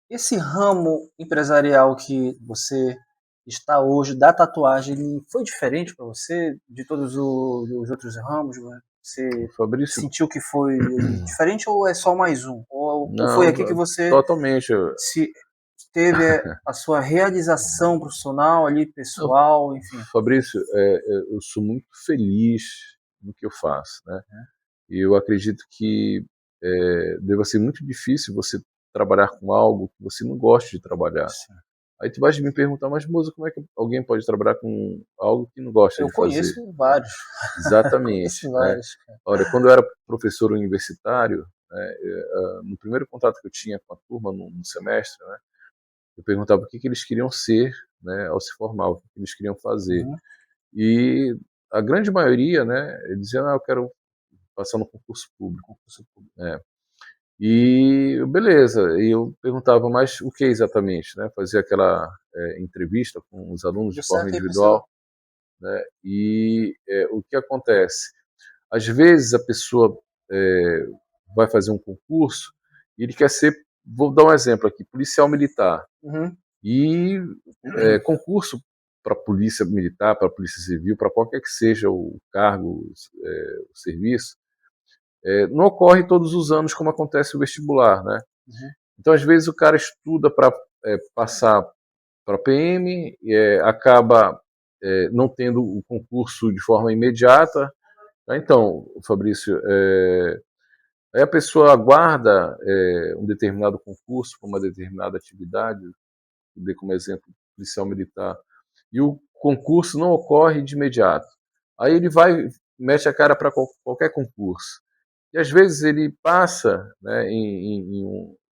esse ramo empresarial que você está hoje da tatuagem ele foi diferente para você de todos os outros ramos? Né? Você Fabrício, sentiu que foi diferente ou é só mais um? Ou foi aqui que não, você totalmente. se teve a sua realização profissional ali, Não, pessoal, enfim? Fabrício, eu sou muito feliz no que eu faço, né? E eu acredito que deva ser muito difícil você trabalhar com algo que você não gosta de trabalhar. Sim. Aí tu vai me perguntar, mas moça, como é que alguém pode trabalhar com algo que não gosta Eu de fazer? conheço Né? vários, Exatamente, conheço né? vários. Cara. Olha, quando eu era professor universitário, né, no primeiro contato que eu tinha com a turma no semestre, né, eu perguntava o que eles queriam ser, né, ao se formar, o que eles queriam fazer. Uhum. E a grande maioria, né, eles diziam, eu quero passar no concurso público. Concurso público. Né? E beleza, e eu perguntava, mas o que exatamente? Né? Fazia aquela entrevista com os alunos de Deu forma certo aí, parceiro? individual, né? E o que acontece? Às vezes a pessoa vai fazer um concurso e ele quer ser, vou dar um exemplo aqui, policial militar. Uhum. E concurso para polícia militar, para polícia civil, para qualquer que seja o cargo, o serviço, não ocorre todos os anos como acontece o vestibular, né? Uhum. Então, às vezes, o cara estuda para passar para PM, acaba não tendo o concurso de forma imediata. Tá? Então, Fabrício, aí a pessoa aguarda um determinado concurso para uma determinada atividade, dei como exemplo policial militar, e o concurso não ocorre de imediato. Aí ele vai, mete a cara para qualquer concurso. E às vezes ele passa, né,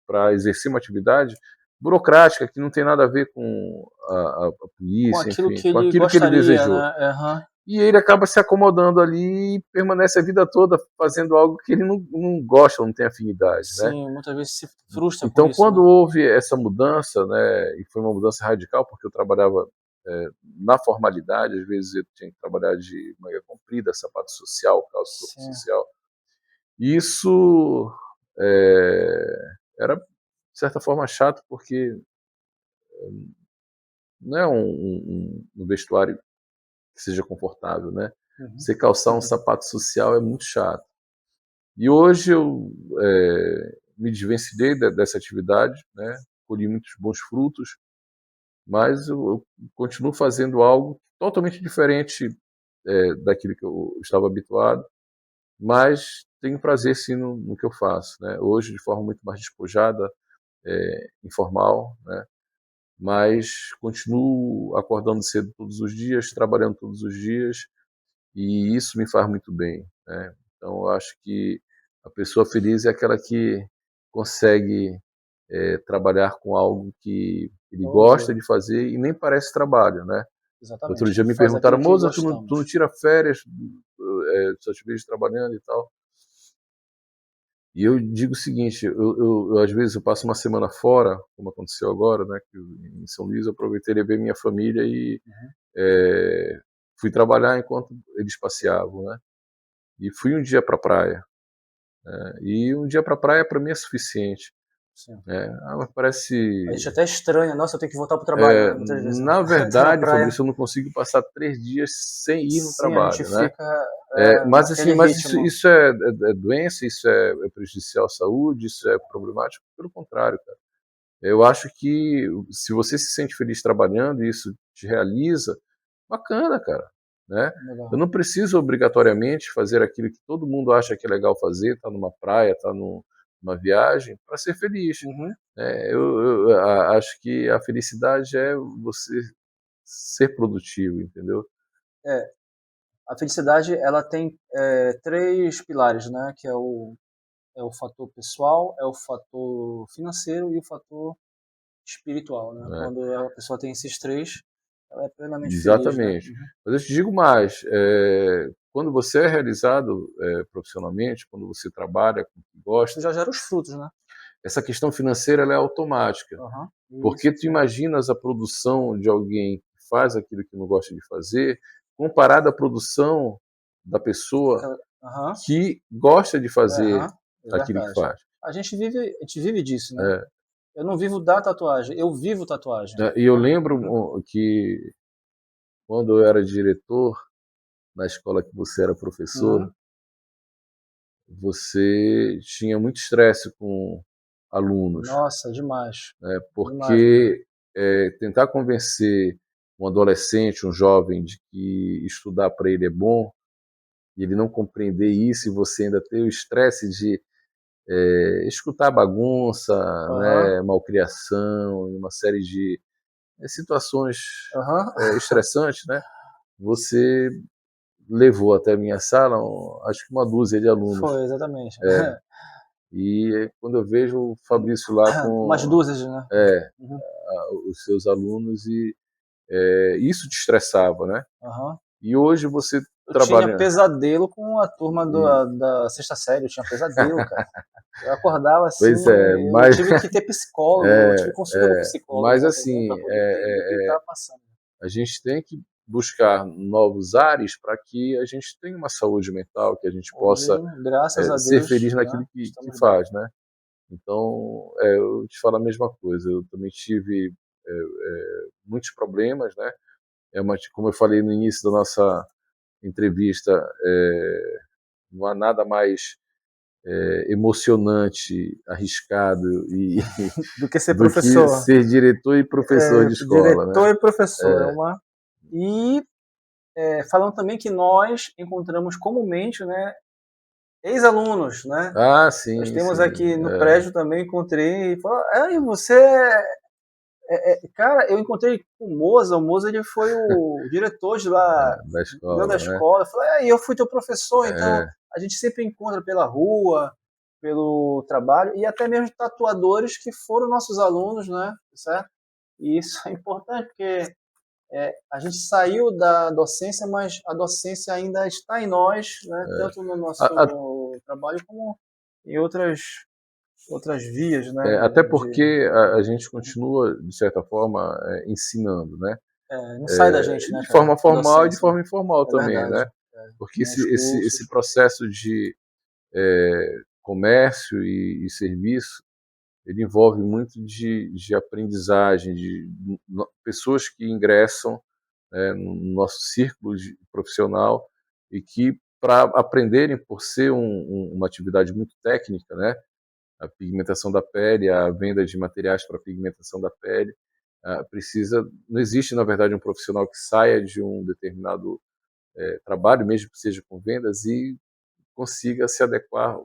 para exercer uma atividade burocrática que não tem nada a ver com a Com polícia, aquilo enfim, que com ele aquilo que ele gostaria, desejou. né? Uhum. E ele acaba se acomodando ali e permanece a vida toda fazendo algo que ele não gosta, não tem afinidade, né? Sim, muitas vezes se frustra por Então, isso, né? quando houve essa mudança, né, e foi uma mudança radical, porque eu trabalhava na formalidade, às vezes eu tinha que trabalhar de manga comprida, sapato social, calça Sim. social, isso era, de certa forma, chato, porque não é um vestuário que seja confortável, né? Uhum. Você calçar um sapato social é muito chato. E hoje eu me desvencilhei dessa atividade, né? Colhi muitos bons frutos, mas eu continuo fazendo algo totalmente diferente daquilo que eu estava habituado, mas tenho prazer sim no que eu faço, né? Hoje de forma muito mais despojada, informal, né? Mas continuo acordando cedo todos os dias, trabalhando todos os dias, e isso me faz muito bem, né? Então eu acho que a pessoa feliz é aquela que consegue trabalhar com algo que ele Todo gosta dia. de fazer e nem parece trabalho, né? Outro Exatamente. dia me Faz perguntaram: aquilo que Moza, tu não gostamos. tira férias, só te vejo trabalhando e tal. E eu digo o seguinte, às vezes eu passo uma semana fora, como aconteceu agora, né, que em São Luís eu aproveitei e ver minha família e Uhum. fui trabalhar enquanto eles passeavam, né? E fui um dia para a praia, né? E um dia para a praia para mim é suficiente, Sim. né? Mas parece A gente até estranha, nossa, eu tenho que voltar pro trabalho, né? Muitas vezes, né? na Tá na verdade, praia. Fabrício, eu não consigo passar 3 dias sem ir no Sim, a gente trabalho, né? fica Mas naquele assim, mas isso, ritmo. isso é doença, isso é prejudicial à saúde, isso é problemático? Pelo contrário, cara. Eu acho que se você se sente feliz trabalhando e isso te realiza, bacana, cara, né? Eu Legal. não preciso obrigatoriamente fazer aquilo que todo mundo acha que é legal fazer, tá numa praia, tá numa viagem, para ser feliz, Uhum. né? Acho que a felicidade é você ser produtivo, entendeu? É, a felicidade, ela tem três pilares, né? Que é o fator pessoal, é o fator financeiro e o fator espiritual, né? Né? Quando a pessoa tem esses três, ela é plenamente feliz, né? Exatamente. Uhum. Mas eu te digo mais, quando você é realizado profissionalmente, quando você trabalha com o que Isso gosta, já gera os frutos, né? essa questão financeira ela é automática, Aham. porque Isso, tu sim. imaginas a produção de alguém que faz aquilo que não gosta de fazer, comparada à produção da pessoa Aham, que gosta de fazer aham, é aquilo que verdade. faz. A gente vive disso, né? É, Eu não vivo da tatuagem, eu vivo tatuagem, e eu né? lembro Uhum, que quando eu era diretor na escola que você era professor, uhum. você tinha muito estresse com alunos, Nossa, demais. né? Demais mesmo. Porque tentar convencer um adolescente, um jovem, de que estudar para ele é bom, e ele não compreender isso, e você ainda ter o estresse de escutar bagunça, Aham, né, malcriação, uma série de situações aham. estressantes, né? Você levou até a minha sala, acho que uma dúzia de alunos. Foi, exatamente. E quando eu vejo o Fabrício lá Umas com dúzias, né? Uhum, os seus alunos e isso te estressava, né? aham. E hoje você Eu tinha trabalha pesadelo com a turma e da sexta série, eu tinha pesadelo, cara. Eu acordava assim, pois é, eu mas tive que ter psicólogo, eu tive consulta com psicólogo, mas tá entendendo? assim Para poder entender o que estava passando. a gente tem que buscar novos ares para que a gente tenha uma saúde mental, que a gente Hoje, possa graças a ser Deus, feliz né, naquilo que estamos bem. faz, né? Então, eu te falo a mesma coisa. Eu também tive muitos problemas, né? Como eu falei no início da nossa entrevista, não há nada mais emocionante, arriscado Do que ser do que professor. ser diretor e professor de escola, né? Diretor e professor, é uma... E falando também que nós encontramos comumente, né, ex-alunos, né? Ah, Nós sim, temos sim. aqui no prédio também, encontrei, e falou, e você... cara, eu encontrei com o Moza ele foi o diretor de lá, Da da escola, né? escola. Eu falei, eu fui teu professor, então É, a gente sempre encontra pela rua, pelo trabalho, e até mesmo tatuadores que foram nossos alunos, né? Certo? E isso é importante, porque a gente saiu da docência, mas a docência ainda está em nós, né? Tanto no a- nosso trabalho como em outras vias, né? até De, porque a gente continua, de certa forma, ensinando, né? não sai da gente, né, De cara? forma A formal e de docência. forma informal É também, verdade. né? Porque Nos esse cursos. processo de comércio e serviço ele envolve muito de aprendizagem, pessoas que ingressam, no nosso círculo profissional e que, para aprenderem, por ser uma atividade muito técnica, né, a pigmentação da pele, a venda de materiais para pigmentação da pele, não existe, na verdade, um profissional que saia de um determinado trabalho, mesmo que seja com vendas, e consiga se adequar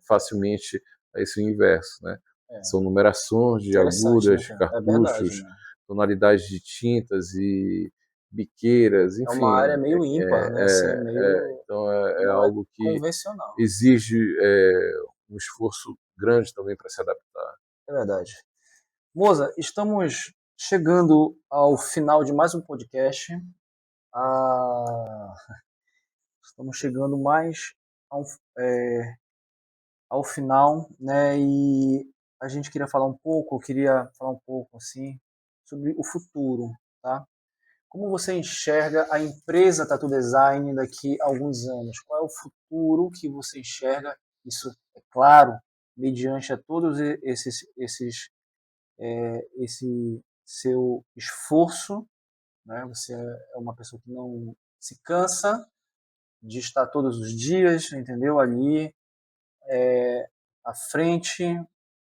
facilmente a esse universo, né? São numerações de Interessante, né, agulhas, cara? É verdade, cartuchos, né? tonalidades de tintas e biqueiras, É uma enfim. área meio ímpar, né? Assim, meio Então é não é algo que convencional. exige um esforço grande também para se adaptar. É verdade. Moza, estamos chegando ao final de mais um podcast. Ah, estamos chegando mais ao, é, ao final, né? E a gente queria falar um pouco, eu queria falar um pouco assim sobre o futuro, tá? Como você enxerga a empresa Tatu Design daqui a alguns anos? Qual é o futuro que você enxerga? Isso, é claro, mediante a todos esse seu esforço, né? Você é uma pessoa que não se cansa de estar todos os dias, entendeu? Ali à frente,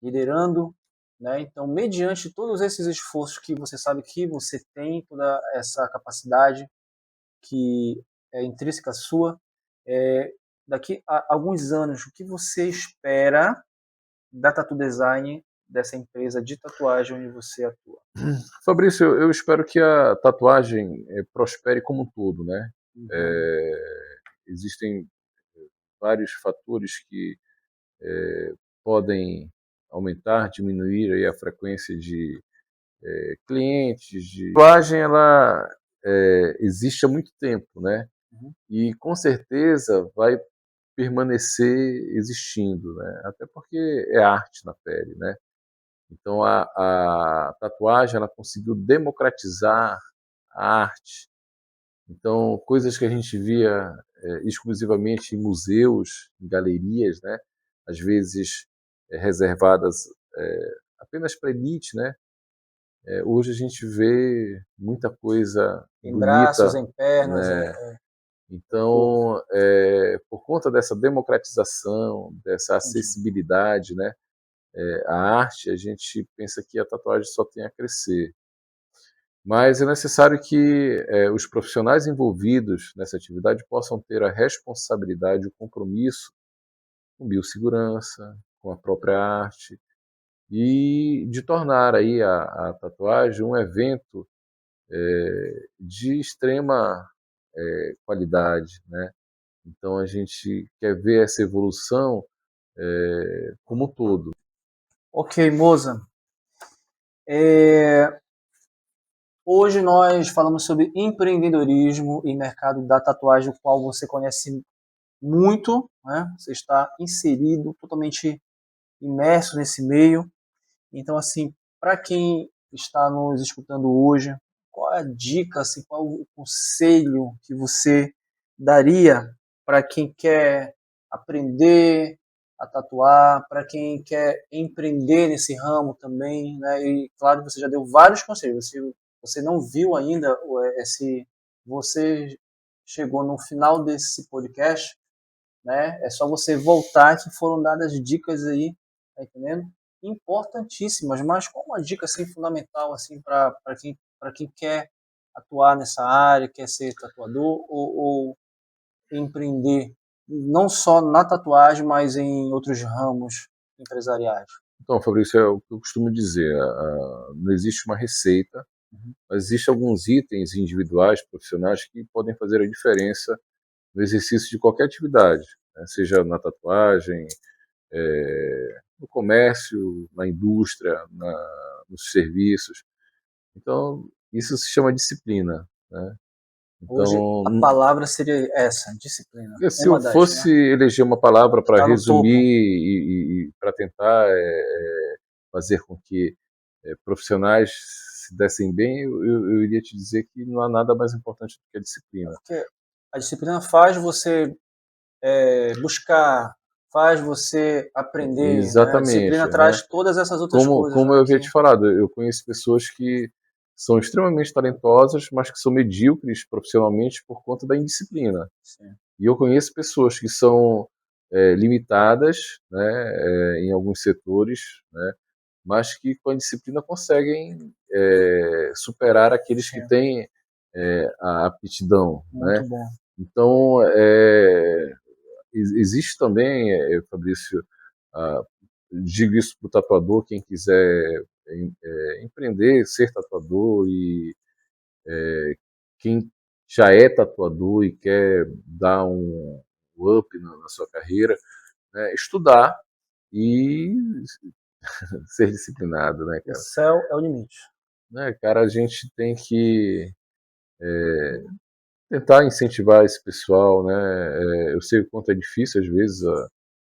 liderando, né? Então, mediante todos esses esforços que você sabe que você tem, toda essa capacidade que é intrínseca sua, daqui a alguns anos, o que você espera da Tatu Design, dessa empresa de tatuagem onde você atua? Fabrício, eu espero que a tatuagem prospere como um todo, né? Uhum. Existem vários fatores que podem aumentar, diminuir aí a frequência de clientes. A tatuagem ela existe há muito tempo, né? Uhum. E com certeza vai permanecer existindo, né? Até porque é arte na pele, né? Então a tatuagem ela conseguiu democratizar a arte. Então coisas que a gente via exclusivamente em museus, em galerias, né? Às vezes reservadas apenas para elite, né? Hoje a gente vê muita coisa Em braços, bonita, em pernas, né? o corpo. Então, por conta dessa democratização, dessa Entendi. acessibilidade, né, à arte, a gente pensa que a tatuagem só tem a crescer. Mas é necessário que os profissionais envolvidos nessa atividade possam ter a responsabilidade, o compromisso com biossegurança, com a própria arte, e de tornar aí a tatuagem um evento de extrema qualidade, né? Então a gente quer ver essa evolução como um todo. Ok, Moza. Hoje nós falamos sobre empreendedorismo e mercado da tatuagem, o qual você conhece muito, né? Você está inserido, totalmente imerso nesse meio. Então, assim, para quem está nos escutando hoje, qual é a dica, assim, qual o conselho que você daria para quem quer aprender a tatuar, para quem quer empreender nesse ramo também, né? E claro, você já deu vários conselhos. Você não viu ainda esse, você chegou no final desse podcast, né? É só você voltar que foram dadas dicas aí, tá entendendo? Importantíssimas, mas qual uma dica assim fundamental assim para quem quer atuar nessa área, quer ser tatuador ou empreender não só na tatuagem, mas em outros ramos empresariais? Então, Fabrício, é o que eu costumo dizer, não existe uma receita, Uhum. mas existem alguns itens individuais, profissionais, que podem fazer a diferença no exercício de qualquer atividade, né? Seja na tatuagem, no comércio, na indústria, nos serviços. Então, isso se chama disciplina, né? Hoje Então, a palavra seria essa, disciplina. se eu Uma das, fosse né? eleger uma palavra para Está no resumir topo. e para tentar fazer com que profissionais se dessem bem, eu iria te dizer que não há nada mais importante do que a disciplina. Porque a disciplina faz você buscar faz você aprender. Exatamente, né? A disciplina né? traz todas essas outras coisas. Como né, eu havia te falado, eu conheço pessoas que são extremamente talentosas, mas que são medíocres profissionalmente por conta da indisciplina. Sim. E eu conheço pessoas que são limitadas, né, em alguns setores, né, mas que com a disciplina conseguem superar aqueles Sim. que têm a aptidão. Muito né? bom. Então, existe também, Fabrício, digo isso para o tatuador, quem quiser empreender, ser tatuador e quem já é tatuador e quer dar um up na sua carreira, né, estudar e ser disciplinado, né, O cara? céu é o limite. Né, cara, a gente tem que tentar incentivar esse pessoal, né? Eu sei o quanto é difícil às vezes,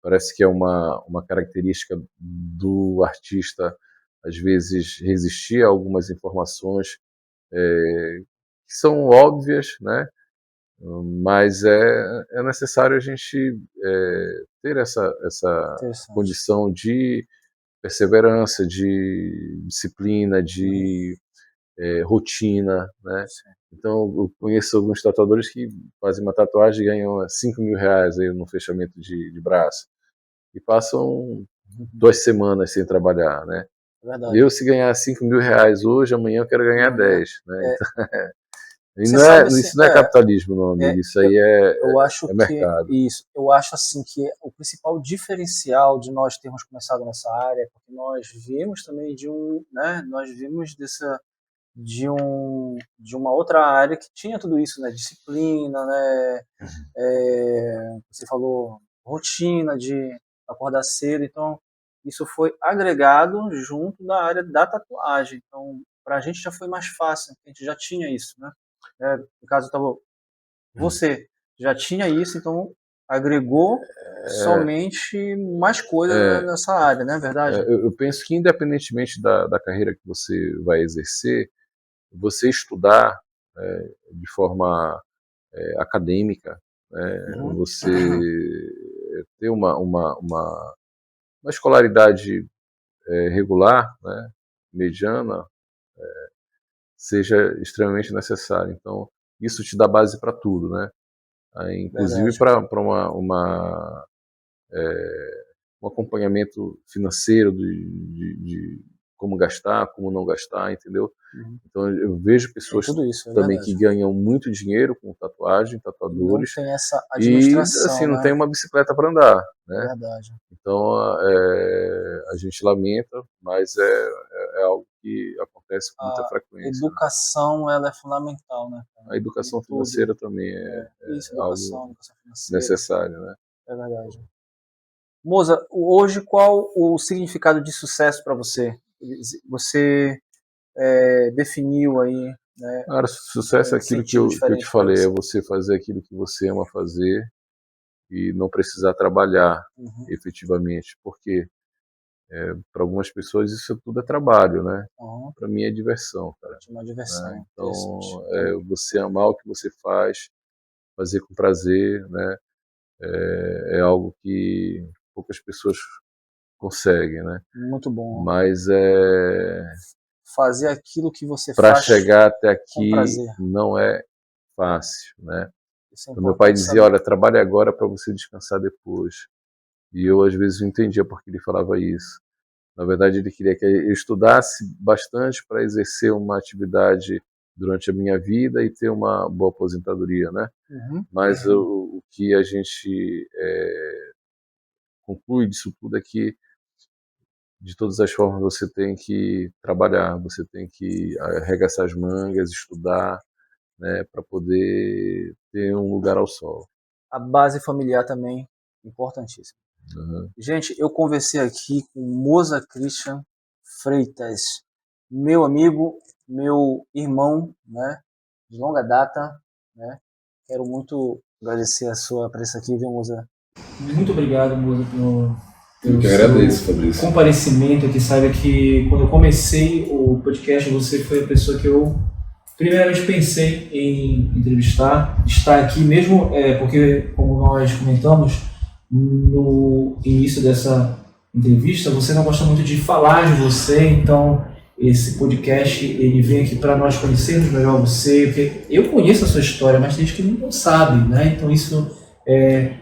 parece que é uma característica do artista, às vezes, resistir a algumas informações que são óbvias, né? Mas é necessário a gente ter essa condição de perseverança, de disciplina, de rotina, né? Então, eu conheço alguns tatuadores que fazem uma tatuagem e ganham R$5.000 aí no fechamento de braço e passam 2 semanas sem trabalhar, né? Verdade. Eu, se ganhar R$5.000 hoje, amanhã eu quero ganhar 10, né? Então, isso não é capitalismo, não, amigo. Isso aí eu acho mercado. Eu acho assim que o principal diferencial de nós termos começado nessa área é porque nós vimos também nós vimos de uma outra área que tinha tudo isso, né? Disciplina, né? Você falou rotina de acordar cedo, então isso foi agregado junto da área da tatuagem. Então, para a gente já foi mais fácil, a gente já tinha isso, né? No caso, você já tinha isso, então agregou somente mais coisas nessa área, não é verdade? Eu penso que, independentemente da carreira que você vai exercer, você estudar de forma acadêmica, você ter uma escolaridade regular, né, mediana, seja extremamente necessário. Então, isso te dá base para tudo, né? Inclusive para um acompanhamento financeiro de como gastar, como não gastar, entendeu? Então, eu vejo pessoas também que ganham muito dinheiro com tatuagem, tatuadores, não tem essa administração, e assim, não tem uma bicicleta para andar, né? É verdade. Então, a gente lamenta, mas é algo que acontece com muita frequência. A educação, ela é fundamental, né? A educação financeira também é algo necessário, né? É verdade. Moza, hoje qual o significado de sucesso para você? Você definiu aí, né? Cara, sucesso é aquilo que eu te falei, é você fazer aquilo que você ama fazer e não precisar trabalhar efetivamente, porque para algumas pessoas isso tudo é trabalho, né? Para mim é diversão, cara. Uma diversão. Né? Então, você amar o que você faz, fazer com prazer, né? É algo que poucas pessoas conseguem, né? Muito bom. Mas fazer aquilo que você faz. Para faz chegar até aqui não é fácil, né? Então, meu pai dizia: olha, trabalhe agora para você descansar depois. E eu às vezes não entendia por que ele falava isso. Na verdade, ele queria que eu estudasse bastante para exercer uma atividade durante a minha vida e ter uma boa aposentadoria, né? Mas o que a gente conclui disso tudo é que, de todas as formas, você tem que trabalhar, você tem que arregaçar as mangas, estudar, né, para poder ter um lugar ao sol. A base familiar também importantíssima. Gente, eu conversei aqui com Moza Christian Freitas, meu amigo, meu irmão, né, de longa data, né? Quero muito agradecer a sua presença aqui, viu, Moza? Muito obrigado, Moza, pelo Fabrício, comparecimento aqui. Saiba que quando eu comecei o podcast, você foi a pessoa que eu primeiramente pensei em entrevistar, estar aqui mesmo, porque, como nós comentamos, no início dessa entrevista, você não gosta muito de falar de você, então esse podcast ele vem aqui para nós conhecermos melhor você, porque eu conheço a sua história, mas tem gente que não sabe, né? Então isso é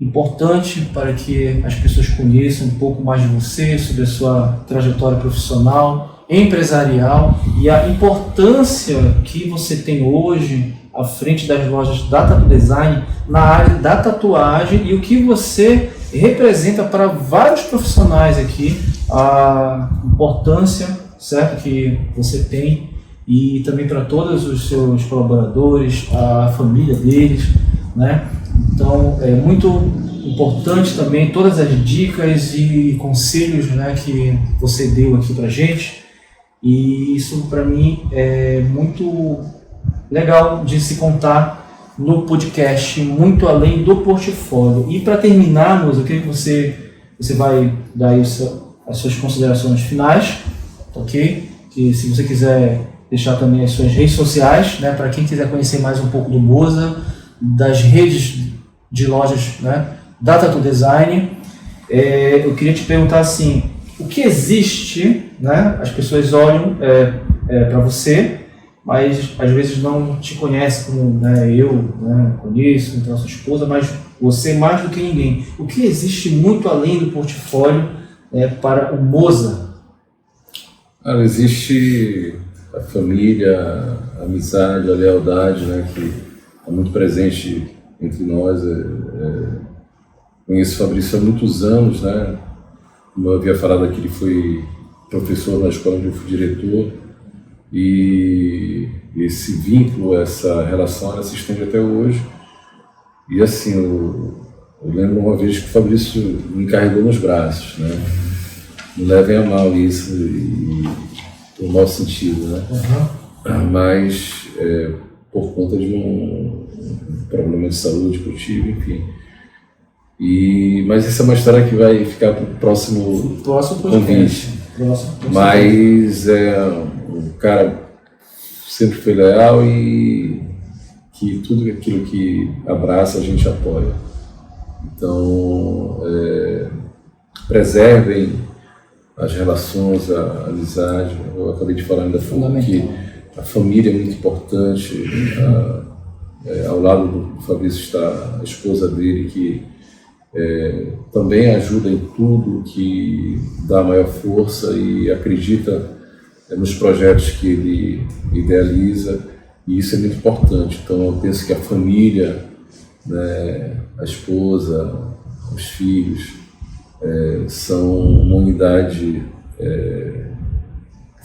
importante para que as pessoas conheçam um pouco mais de você, sobre a sua trajetória profissional, empresarial e a importância que você tem hoje à frente das lojas da Tatu Design na área da tatuagem e o que você representa para vários profissionais aqui, a importância, certo, que você tem e também para todos os seus colaboradores, a família deles, né? Então é muito importante também todas as dicas e conselhos, né, que você deu aqui para gente, e isso para mim é muito legal de se contar no podcast, muito além do portfólio. E para terminarmos, eu queria que você vai dar aí as suas considerações finais, ok? Que se você quiser deixar também as suas redes sociais, né, para quem quiser conhecer mais um pouco do Moza, das redes de lojas, né, da Tatu Design, eu queria te perguntar assim, o que existe, né, as pessoas olham para você, mas às vezes não te conhecem como, né, eu, né, conheço, então a sua esposa, mas você mais do que ninguém. O que existe muito além do portfólio para o Moza? Existe a família, a amizade, a lealdade, né, que é muito presente entre nós. Conheço o Fabrício há muitos anos, né? Como eu havia falado aqui, ele foi professor na escola onde eu fui diretor, e esse vínculo, essa relação, ela se estende até hoje. E assim, eu lembro uma vez que o Fabrício me carregou nos braços, né? Não levem a mal isso, e no mau sentido, né? Uhum. Mas por conta de um problema de saúde que eu tive, enfim. Mas isso é uma história que vai ficar para o próximo convite. Mas o cara sempre foi leal e que tudo aquilo que abraça a gente apoia. Então, preservem as relações, a amizade. Eu acabei de falar ainda que a família é muito importante. Ao lado do Fabrício está a esposa dele, que também ajuda em tudo, que dá maior força e acredita nos projetos que ele idealiza, e isso é muito importante. Então eu penso que a família, né, a esposa, os filhos, são uma unidade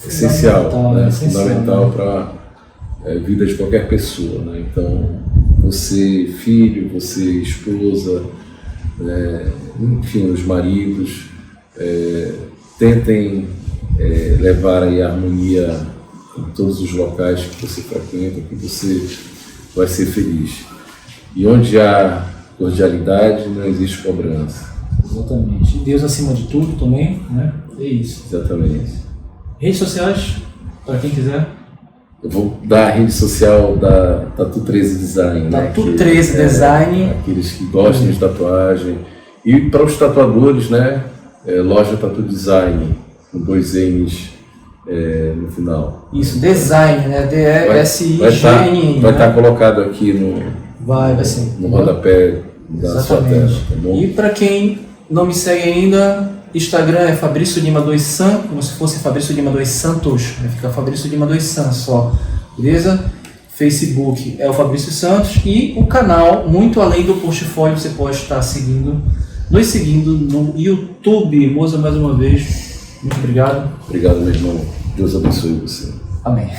essencial, né, fundamental para a vida de qualquer pessoa, né? Então você filho, você esposa, enfim, os maridos, tentem levar aí a harmonia em todos os locais que você frequenta, que você vai ser feliz. E onde há cordialidade, não existe cobrança. Exatamente. E Deus acima de tudo também, né? É isso. Exatamente. Redes sociais, para quem quiser. Eu vou dar a rede social da Tatu 13 Design. Tatu, né? 13 Design. Aqueles que gostam de tatuagem. E para os tatuadores, né? Loja Tatu Design, com 2 N's no final. Isso, design, né? D-E-S-I-G-N. Vai estar colocado aqui no rodapé da sua tela. Tá bom? E para quem não me segue ainda, Instagram é Fabrício Lima 2 San, como se fosse Fabrício Lima 2 Santos, vai ficar Fabrício Lima 2 San só, beleza? Facebook é o Fabrício Santos, e o canal, muito além do portfólio, você pode estar nos seguindo no YouTube. Moza, mais uma vez, muito obrigado. Obrigado, meu irmão. Deus abençoe você. Amém.